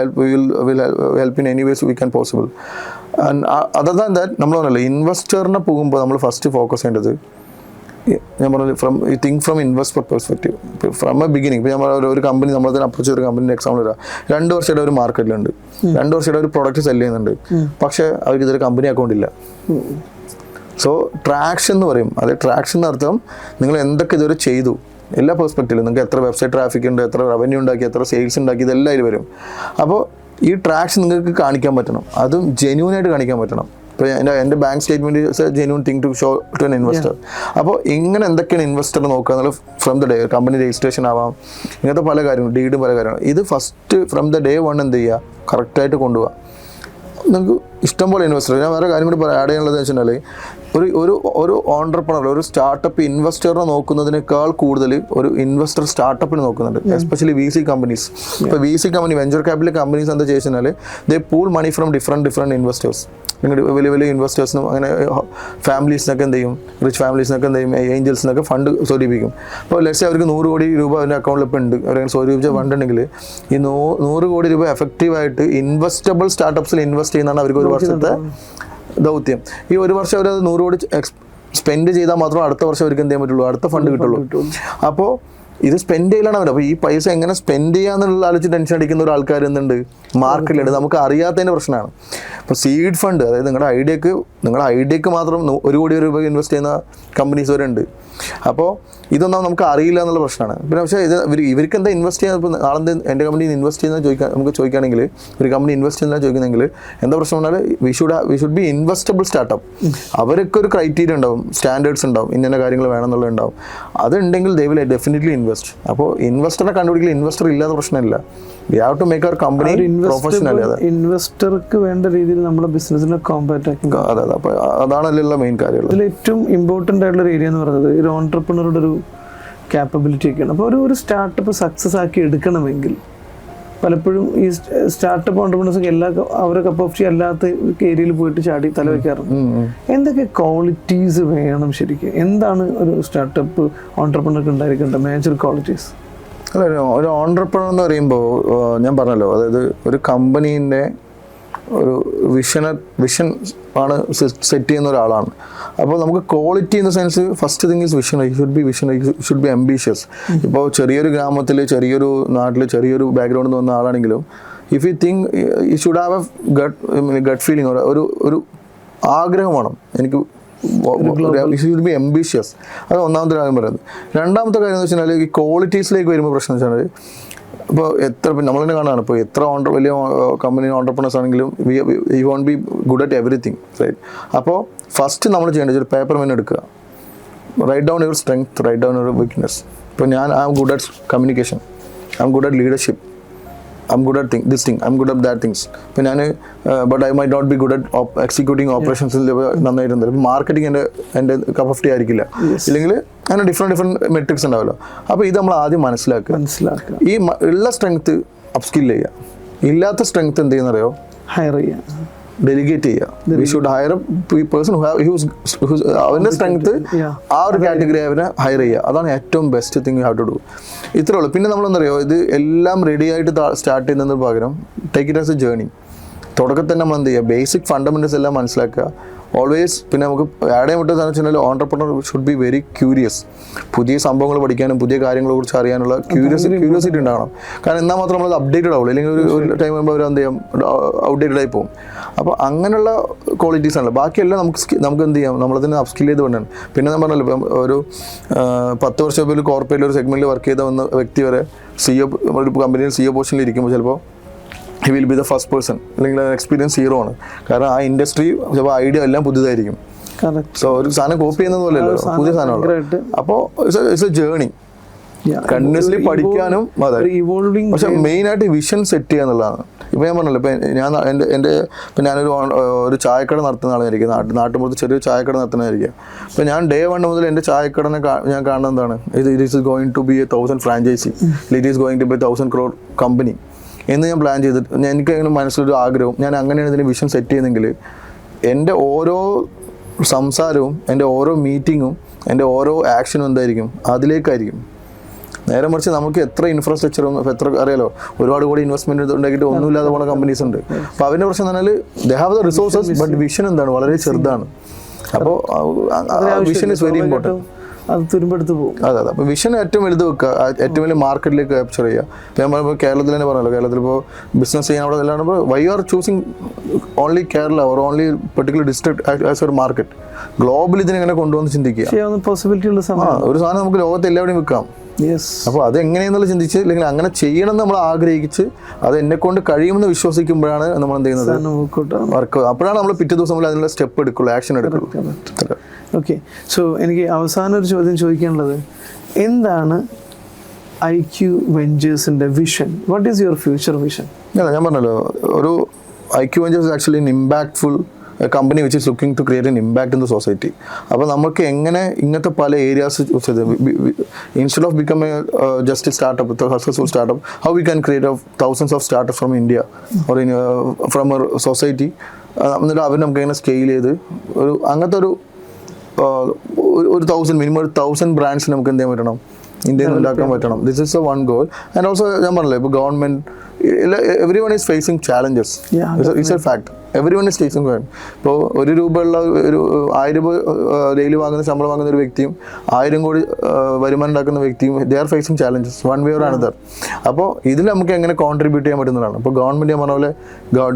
help in any ways we can possible. And other than that, നമ്മൾ പറഞ്ഞല്ലോ ഇൻവെസ്റ്ററിനെ പോകുമ്പോൾ നമ്മൾ ഫസ്റ്റ് ഫോക്കസ് ചെയ്യേണ്ടത്, ഞാൻ പറഞ്ഞു, from investor perspective, from A beginning. ഇപ്പോൾ ഞാൻ ഒരു കമ്പനി, നമ്മൾ തന്നെ അപ്രോച്ച് ഒരു കമ്പനി എക്സാമ്പിൾ വരാം. 2 വർഷമായിട്ട് ഒരു മാർക്കറ്റിലുണ്ട്, 2 വർഷമായിട്ട് ഒരു പ്രോഡക്റ്റ് സെല് ചെയ്യുന്നുണ്ട്, പക്ഷേ അവർക്ക് ഇതൊരു കമ്പനി അക്കൗണ്ട് ഇല്ല. സോ ട്രാക്ഷൻ എന്ന് പറയും. അതെ, ട്രാക്ഷൻ എന്നർത്ഥം നിങ്ങൾ എന്തൊക്കെ ഇതുവരെ ചെയ്തു, എല്ലാ പെർസ്പെക്റ്റീവിലും നിങ്ങൾക്ക് എത്ര വെബ്സൈറ്റ് ട്രാഫിക് ഉണ്ട്, എത്ര റവന്യൂ ഉണ്ടാക്കി, എത്ര സെയിൽസ് ഉണ്ടാക്കി, ഇതെല്ലാം അതിൽ വരും. അപ്പോൾ ഈ ട്രാക്ഷൻ നിങ്ങൾക്ക് കാണിക്കാൻ പറ്റണം, അതും ജെന്യൂനായിട്ട് കാണിക്കാൻ പറ്റണം. ഇപ്പോൾ എൻ്റെ bank statement is a genuine thing to show to an investor. അപ്പോൾ ഇങ്ങനെ എന്തൊക്കെയാണ് ഇൻവെസ്റ്റർ നോക്കുക എന്നുള്ളത് from the day, company registration ആവാം, ഇങ്ങനത്തെ പല കാര്യങ്ങളും, ഡീഡും പല കാര്യങ്ങളും. ഇത് ഫസ്റ്റ് ഫ്രം ദ ഡേ 1 എന്ത് ചെയ്യുക, കറക്റ്റായിട്ട് കൊണ്ടുപോകുക. നിങ്ങൾക്ക് ഇഷ്ടംപോലെ ഇൻവെസ്റ്റർ. ഞാൻ വേറെ കാര്യം കൂടി ആഡ് ചെയ്യാനുള്ളത് വെച്ചിട്ടുണ്ടെങ്കിൽ, ഒരു ഓൺടർപ്രണർ, ഒരു സ്റ്റാർട്ടപ്പ് ഇൻവെസ്റ്ററിനെ നോക്കുന്നതിനേക്കാൾ കൂടുതൽ ഒരു ഇൻവെസ്റ്റർ സ്റ്റാർട്ടപ്പിന് നോക്കുന്നുണ്ട്, എസ്പെഷ്യലി VC കമ്പനീസ്. ഇപ്പോൾ VC company, venture capital companies എന്താ ചെയ്യുന്നത്, they pool money from different investors. നിങ്ങളുടെ വലിയ വലിയ ഇൻവെസ്റ്റേഴ്സിനും അങ്ങനെ ഫാമിലീസിനൊക്കെ എന്ത് ചെയ്യും, റിച്ച് ഫാമിലീസിനൊക്കെ എന്ത് ചെയ്യും, ഏഞ്ചൽസിനൊക്കെ ഫണ്ട് സ്വരൂപിക്കും. അപ്പോൾ ലെറ്റ്സ് അവർക്ക് 100 കോടി രൂപ അവരുടെ അക്കൗണ്ടിൽ ഇപ്പോൾ ഉണ്ട്, അവരങ്ങനെ സ്വരൂപിച്ച ഫണ്ട് ഉണ്ടെങ്കിൽ ഈ 100 കോടി രൂപ എഫക്റ്റീവായിട്ട് ഇൻവെസ്റ്റബിൾ സ്റ്റാർട്ടപ്സിൽ ഇൻവെസ്റ്റ് ചെയ്യുന്നതാണ് അവർക്ക് ഒരു വർഷത്തെ ദൗത്യം. ഈ ഒരു വർഷം അവർ 100 കോടി സ്പെൻഡ് ചെയ്താൽ മാത്രമേ അടുത്ത വർഷം അവർക്ക് എന്ത് ചെയ്യാൻ പറ്റുള്ളൂ, അടുത്ത ഫണ്ട് കിട്ടുള്ളൂ. അപ്പോൾ ഇത് സ്പെൻഡ് ചെയ്യലാണ് അവർ. അപ്പോൾ ഈ പൈസ എങ്ങനെ സ്പെൻഡ് ചെയ്യാന്നുള്ള ആലോചിച്ച് ടെൻഷൻ അടിക്കുന്ന ഒരു ആൾക്കാർ എന്തുണ്ട് മാർക്കറ്റിലുണ്ട്, നമുക്ക് അറിയാത്തതിൻ്റെ പ്രശ്നമാണ്. ഇപ്പോൾ സീഡ് ഫണ്ട്, അതായത് നിങ്ങളുടെ ഐഡിയക്ക് മാത്രം 1 കോടി രൂപ ഇൻവെസ്റ്റ് ചെയ്യുന്ന കമ്പനീസ് വരെ ഉണ്ട്. അപ്പോൾ ഇതൊന്നും നമുക്ക് അറിയില്ല എന്നുള്ള പ്രശ്നമാണ്. പിന്നെ പക്ഷേ ഇവർക്ക് എന്താ ഇൻവെസ്റ്റ് ചെയ്യാൻ, ഇപ്പോൾ നാളെ എൻ്റെ കമ്പനിയിൽ ഇൻവെസ്റ്റ് ചെയ്യുന്ന നമുക്ക് ചോദിക്കുകയാണെങ്കിൽ, ഒരു കമ്പനി ഇൻവെസ്റ്റ് ചെയ്യുന്ന ചോദിക്കുന്നെങ്കിൽ എന്താ പ്രശ്നം പറഞ്ഞാൽ, we should be investable startup. അവർക്ക് ഒരു ക്രൈറ്റീരിയ ഉണ്ടാവും, സ്റ്റാൻഡേർഡ്സ് ഉണ്ടാവും, ഇന്ന കാര്യങ്ങൾ വേണമെന്നുള്ളത് ഉണ്ടാവും. അതുണ്ടെങ്കിൽ ദേ വിൽ ഡെഫിനറ്റ്ലി ഇൻവെസ്റ്റ്. അപ്പോൾ ഇൻവെസ്റ്ററെ കണ്ടുപിടിക്കൽ, ഇൻവെസ്റ്റർ ഇല്ലാത്ത പ്രശ്നമില്ല. We have to make our company professional. ഇൻവെസ്റ്റർക്ക് വേണ്ട രീതിയിൽ നമ്മുടെ ബിസിനസിനെ കോമ്പാക്ട് ആക്കി. അതെ, അപ്പോൾ അതാണല്ലോ മെയിൻ കാര്യം. ഇതിൽ ഏറ്റവും ഇമ്പോർട്ടൻ്റ് ആയിട്ടുള്ള ഒരു ഏരിയ എന്ന് പറയുന്നത് ഒരു ഓൺടർപ്രണറുടെ ഒരു ക്യാപ്പബിലിറ്റി ഒക്കെയാണ്. അപ്പോൾ ഒരു സ്റ്റാർട്ടപ്പ് സക്സസ് ആക്കി എടുക്കണമെങ്കിൽ പലപ്പോഴും ഈ സ്റ്റാർട്ടപ്പ് ഓൺടർപ്രണേഴ്സ് അവരെ കപ്പ് ഓഫ് ടീ അല്ലാത്ത ഏരിയയിൽ പോയിട്ട് ചാടി തല വയ്ക്കാറുണ്ട്. എന്തൊക്കെ ക്വാളിറ്റീസ് വേണം ശരിക്കും? എന്താണ് ഒരു സ്റ്റാർട്ടപ്പ് ഓൺടർപ്രണർക്ക് ഉണ്ടായിരിക്കേണ്ട മേജർ ക്വാളിറ്റീസ്? അല്ല, ഒരു ഓൺടർപ്രണർ എന്ന് പറയുമ്പോൾ ഞാൻ പറഞ്ഞല്ലോ, അതായത് ഒരു കമ്പനീൻ്റെ ഒരു വിഷൻ ആണ് സെറ്റ് ചെയ്യുന്ന ഒരാളാണ്. അപ്പോൾ നമുക്ക് quality in the sense, first thing is vision. Should be ambitious. ഇപ്പോൾ ചെറിയൊരു ഗ്രാമത്തിൽ, ചെറിയൊരു നാട്ടിൽ, ചെറിയൊരു ബാക്ക്ഗ്രൗണ്ടിൽ നിന്ന് വന്ന ആളാണെങ്കിലും, if you think you should have a gut feeling, ഒരു ആഗ്രഹം വേണം. എനിക്ക് ഷുഡ് ബി അംബീഷ്യസ്. അത് ഒന്നാമത്തെ കാര്യം പറയുന്നത്. രണ്ടാമത്തെ കാര്യം എന്ന് വെച്ചാൽ, ഈ ക്വാളിറ്റീസിലേക്ക് വരുമ്പോൾ പ്രശ്നം വെച്ചാൽ, ഇപ്പോൾ നമ്മൾ തന്നെ കാണാണ്, ഇപ്പോൾ എത്ര വലിയ കമ്പനി ഓൺടർപ്രണേഴ്സ് ആണെങ്കിലും you won't be good at everything, right? അപ്പോൾ ഫസ്റ്റ് നമ്മൾ ചെയ്യേണ്ടത് ഒരു പേപ്പർ പെൻ എടുക്കുക, write down your strength, write down your weakness. ഇപ്പോൾ I am good at communication, I am good at leadership, I'm good at this thing, I'm good at that things. ഇപ്പോൾ ഞാൻ but I might not be good at executing ഓപ്പറേഷൻസിൽ നന്നായിട്ടുണ്ട്. ഇപ്പോൾ marketing എൻ്റെ cup of tea ആയിരിക്കില്ല, ഇല്ലെങ്കിൽ അങ്ങനെ different matrix ഉണ്ടാവുമല്ലോ. അപ്പോൾ ഇത് നമ്മൾ ആദ്യം മനസ്സിലാക്കുക. ഈ ഉള്ള സ്ട്രെങ്ത് അപ്സ്കിൽ ചെയ്യുക, ഇല്ലാത്ത സ്ട്രെങ്ത് എന്ത് ചെയ്യുന്നറിയോ, ഹയർ ചെയ്യുക, ഡെലിഗേറ്റ് ചെയ്യുക. We should hire a person അവൻ്റെ സ്ട്രെങ്ത് ആ ഒരു കാറ്റഗറി അവനെ ഹയർ ചെയ്യുക. അതാണ് ഏറ്റവും best thing you have to do. ഇത്രേ ഉള്ളൂ. പിന്നെ നമ്മളെന്തറിയോ, ഇത് എല്ലാം റെഡി ആയിട്ട് സ്റ്റാർട്ട് ചെയ്യുന്നതിന് പകരം take it as A journey. തുടക്കത്തിൽ നമ്മൾ എന്ത് ചെയ്യുക, ബേസിക് ഫണ്ടമെന്റൽസ് എല്ലാം മനസ്സിലാക്കുക. ഓൾവേസ് പിന്നെ നമുക്ക് ആഡ് ചെയ്യാൻ പറ്റുന്ന വെച്ചാൽ entrepreneur should be very curious. പുതിയ സംഭവങ്ങൾ പഠിക്കാനും പുതിയ കാര്യങ്ങളെ കുറിച്ച് അറിയാനുള്ള ക്യൂരിയോസിറ്റി ഉണ്ടാവണം. കാരണം എന്നാൽ മാത്രം നമ്മൾ അപ്ഡേറ്റഡ് ആവുള്ളൂ, അല്ലെങ്കിൽ ഒരു ടൈം ആകുമ്പോൾ അവർ എന്ത് ചെയ്യും, ഔട്ട്ഡേറ്റഡ് ആയി പോകും. അപ്പോൾ അങ്ങനെയുള്ള ക്വാളിറ്റീസ് ആണല്ലോ. ബാക്കിയെല്ലാം നമുക്ക് എന്ത് ചെയ്യാം, നമ്മളതിനെ അപ്സ്കിൽ ചെയ്ത് കൊണ്ടാണ്. പിന്നെ ഞാൻ പറഞ്ഞല്ലോ, ഇപ്പം ഒരു 10 വർഷം ഒരു കോർപ്പറേറ്റ് ഒരു സെഗ്മെന്റിൽ വർക്ക് ചെയ്ത വന്ന വ്യക്തി വരെ CEO ഒരു കമ്പനിയിൽ CEO പൊസിഷനിൽ ഇരിക്കുമ്പോൾ ചിലപ്പോൾ he will be the first person, അല്ലെങ്കിൽ എക്സ്പീരിയൻസ് 0 ആണ്. കാരണം ആ ഇൻഡസ്ട്രി ചിലപ്പോൾ ഐഡിയ എല്ലാം പുതിയതായിരിക്കും. സോ ഒരു സാധനം കോപ്പി ചെയ്യുന്നത് പോലെയല്ലോ, പുതിയ സാധനമാണ്. അപ്പോൾ ഇറ്റ്സ് എ ജേർണി, കണ്ടിന്യൂസ്ലി പഠിക്കാനും. അതെ, പക്ഷെ മെയിൻ ആയിട്ട് വിഷൻ സെറ്റ് ചെയ്യുക എന്നുള്ളതാണ്. ഇപ്പം ഞാൻ പറഞ്ഞല്ലോ, ഇപ്പം ഞാനൊരു ചായക്കട നടത്തുന്ന ആളായിരിക്കും, നാട്ടുമ്പുറത്ത് ചെറിയൊരു ചായക്കട നടത്തുന്നതായിരിക്കും. അപ്പം ഞാൻ day 1 മുതൽ എൻ്റെ ചായക്കടനെ ഞാൻ കാണുന്നത് എന്താണ്, it is going to be a 1000 franchisee, it is going to be 1000 crore company എന്ന് ഞാൻ പ്ലാൻ ചെയ്തിട്ട് എനിക്ക് അങ്ങനെ മനസ്സിലൊരു ആഗ്രഹം, ഞാൻ അങ്ങനെയാണ് ഇതിന് വിഷൻ സെറ്റ് ചെയ്യുന്നെങ്കിൽ എൻ്റെ ഓരോ സംസാരവും, എൻ്റെ ഓരോ മീറ്റിങ്ങും, എൻ്റെ ഓരോ ആക്ഷനും എന്തായിരിക്കും, അതിലേക്കായിരിക്കും. നേരെ മറിച്ച് നമുക്ക് എത്ര ഇൻഫ്രാസ്ട്രക്ചറും എത്ര അറിയാലോ, ഒരുപാട് കൂടി ഇൻവെസ്റ്റ്മെന്റ് ഉണ്ടാക്കിയിട്ട് ഒന്നുമില്ലാതെ പോകുന്ന കമ്പനീസ് ഉണ്ട്. അപ്പോൾ അതിൻ്റെ പ്രശ്നം എന്ന് പറഞ്ഞാൽ they have the resources but vision എന്താണ്, വളരെ ചെറുതാണ്. അപ്പോൾ വിഷൻ ഇസ് വെരി ഇമ്പോർട്ടൻറ്റ്. അത് തുരുമ്പെടുത്ത് പോകും. അതെ. അപ്പോൾ വിഷൻ ഏറ്റവും വലുത് വെക്കുക, ഏറ്റവും വലിയ മാർക്കറ്റിലേക്ക് ക്യാപ്ചർ ചെയ്യുക. ഇപ്പോൾ നമ്മൾ കേരളത്തിൽ തന്നെ പറഞ്ഞല്ലോ, കേരളത്തിൽ ഇപ്പോൾ ബിസിനസ് ചെയ്യാൻ അവിടെ എല്ലാം why you are choosing only Kerala or only particular district as ഒരു മാർക്കറ്റ്. ഗ്ലോബൽ ഇതിനെങ്ങനെ കൊണ്ടുവന്ന് ചിന്തിക്കുക. പോസിബിലിറ്റി ഉള്ള ഒരു സാധനം നമുക്ക് ലോകത്ത് എല്ലാവരുടെയും വിൽക്കാം. അപ്പോൾ അത് എങ്ങനെയെന്നുള്ള ചിന്തിച്ച്, അല്ലെങ്കിൽ അങ്ങനെ ചെയ്യണം എന്ന് നമ്മൾ ആഗ്രഹിച്ച് അത് എന്നെ കൊണ്ട് കഴിയുമെന്ന് വിശ്വസിക്കുമ്പോഴാണ് നമ്മൾ എന്ത് ചെയ്യുന്നത്, വർക്ക്. അപ്പോഴാണ് നമ്മൾ പിറ്റേ ദിവസം നമ്മൾ അതിനുള്ള സ്റ്റെപ്പ് എടുക്കുള്ളൂ, ആക്ഷൻ എടുക്കുള്ളൂ. ഓക്കെ. സോ എനിക്ക് അവസാനം ഒരു ചോദ്യം ചോദിക്കാനുള്ളത്, എന്താണ് IQ വെഞ്ചേഴ്സിന്റെ vision? What is your future vision? ഞാൻ പറഞ്ഞല്ലോ, ഒരു IQ വെഞ്ചേഴ്സ് actually an impactful company which is looking to create an impact in the society. അപ്പോൾ നമുക്ക് എങ്ങനെ ഇങ്ങനത്തെ പല areas instead of become just startup, successful startup, how we can create thousands of startup from India or from our society. എന്നിട്ട് അവർ നമുക്ക് എങ്ങനെ scale ചെയ്ത് ഒരു അങ്ങനത്തെ ഒരു 1000 മിനിമം 1000 ബ്രാൻഡ്സ് നമുക്ക് എന്ത് ചെയ്യാൻ പറ്റണം, ഇന്ത്യയിൽ ഉണ്ടാക്കാൻ പറ്റണം. This is A one goal. And also ഞാൻ പറഞ്ഞില്ലേ, ഇപ്പോൾ government, everyone is facing challenges. It's a fact. Everyone is facing one. ഇപ്പോൾ 1 രൂപ ഉള്ള ഒരു 1000 രൂപ ഡെയിലി വാങ്ങുന്ന ശമ്പളം വാങ്ങുന്ന ഒരു വ്യക്തിയും 1000 കോടി വരുമാനം ഉണ്ടാക്കുന്ന വ്യക്തിയും they are facing challenges one way or another. അപ്പോൾ ഇതിൽ നമുക്ക് എങ്ങനെ കോൺട്രിബ്യൂട്ട് ചെയ്യാൻ പറ്റുന്നതാണ്. ഇപ്പോൾ ഗവൺമെൻറ് പറഞ്ഞ പോലെ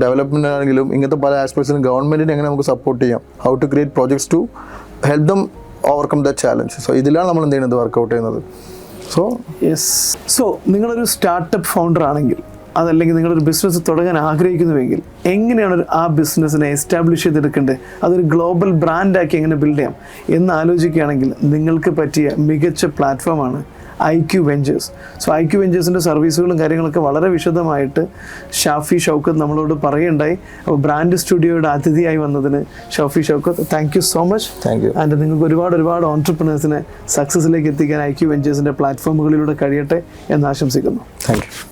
ഡെവലപ്മെന്റ് ആണെങ്കിലും ഇങ്ങനത്തെ പല ആസ്പെക്ട്സിലും ഗവൺമെന്റിനെ എങ്ങനെ നമുക്ക് സപ്പോർട്ട് ചെയ്യാം, how to create projects to help them overcome the challenge. So ഇതിലാണ് നമ്മൾ എന്ത് ചെയ്യുന്നത്, വർക്കൗട്ട് ചെയ്യുന്നത്. സോ നിങ്ങളൊരു സ്റ്റാർട്ടപ്പ് ഫൗണ്ടർ ആണെങ്കിൽ, അതല്ലെങ്കിൽ നിങ്ങളൊരു ബിസിനസ് തുടങ്ങാൻ ആഗ്രഹിക്കുന്നുവെങ്കിൽ, എങ്ങനെയാണ് ആ ബിസിനസ്സിനെ എസ്റ്റാബ്ലിഷ് ചെയ്തെടുക്കേണ്ടത്, അതൊരു ഗ്ലോബൽ ബ്രാൻഡാക്കി എങ്ങനെ ബിൽഡ് ചെയ്യാം എന്ന് ആലോചിക്കുകയാണെങ്കിൽ നിങ്ങൾക്ക് പറ്റിയ മികച്ച പ്ലാറ്റ്ഫോമാണ് IQ വെഞ്ചേഴ്സ്. സോ IQ വെഞ്ചേഴ്സിൻ്റെ സർവീസുകളും കാര്യങ്ങളൊക്കെ വളരെ വിശദമായിട്ട് ഷാഫി ഷൗക്കത്ത് നമ്മളോട് പറയുണ്ടായി. അപ്പോൾ ബ്രാൻഡ് സ്റ്റുഡിയോയുടെ അതിഥിയായി വന്നതിന് Shafi Shoukath, thank you so much. And നിങ്ങൾക്ക് ഒരുപാട് ഓൺട്രപ്രണേഴ്സിനെ സക്സസ്സിലേക്ക് എത്തിക്കാൻ IQ വെഞ്ചേഴ്സിൻ്റെ പ്ലാറ്റ്ഫോമുകളിലൂടെ കഴിയട്ടെ എന്ന് ആശംസിക്കുന്നു. Thank you.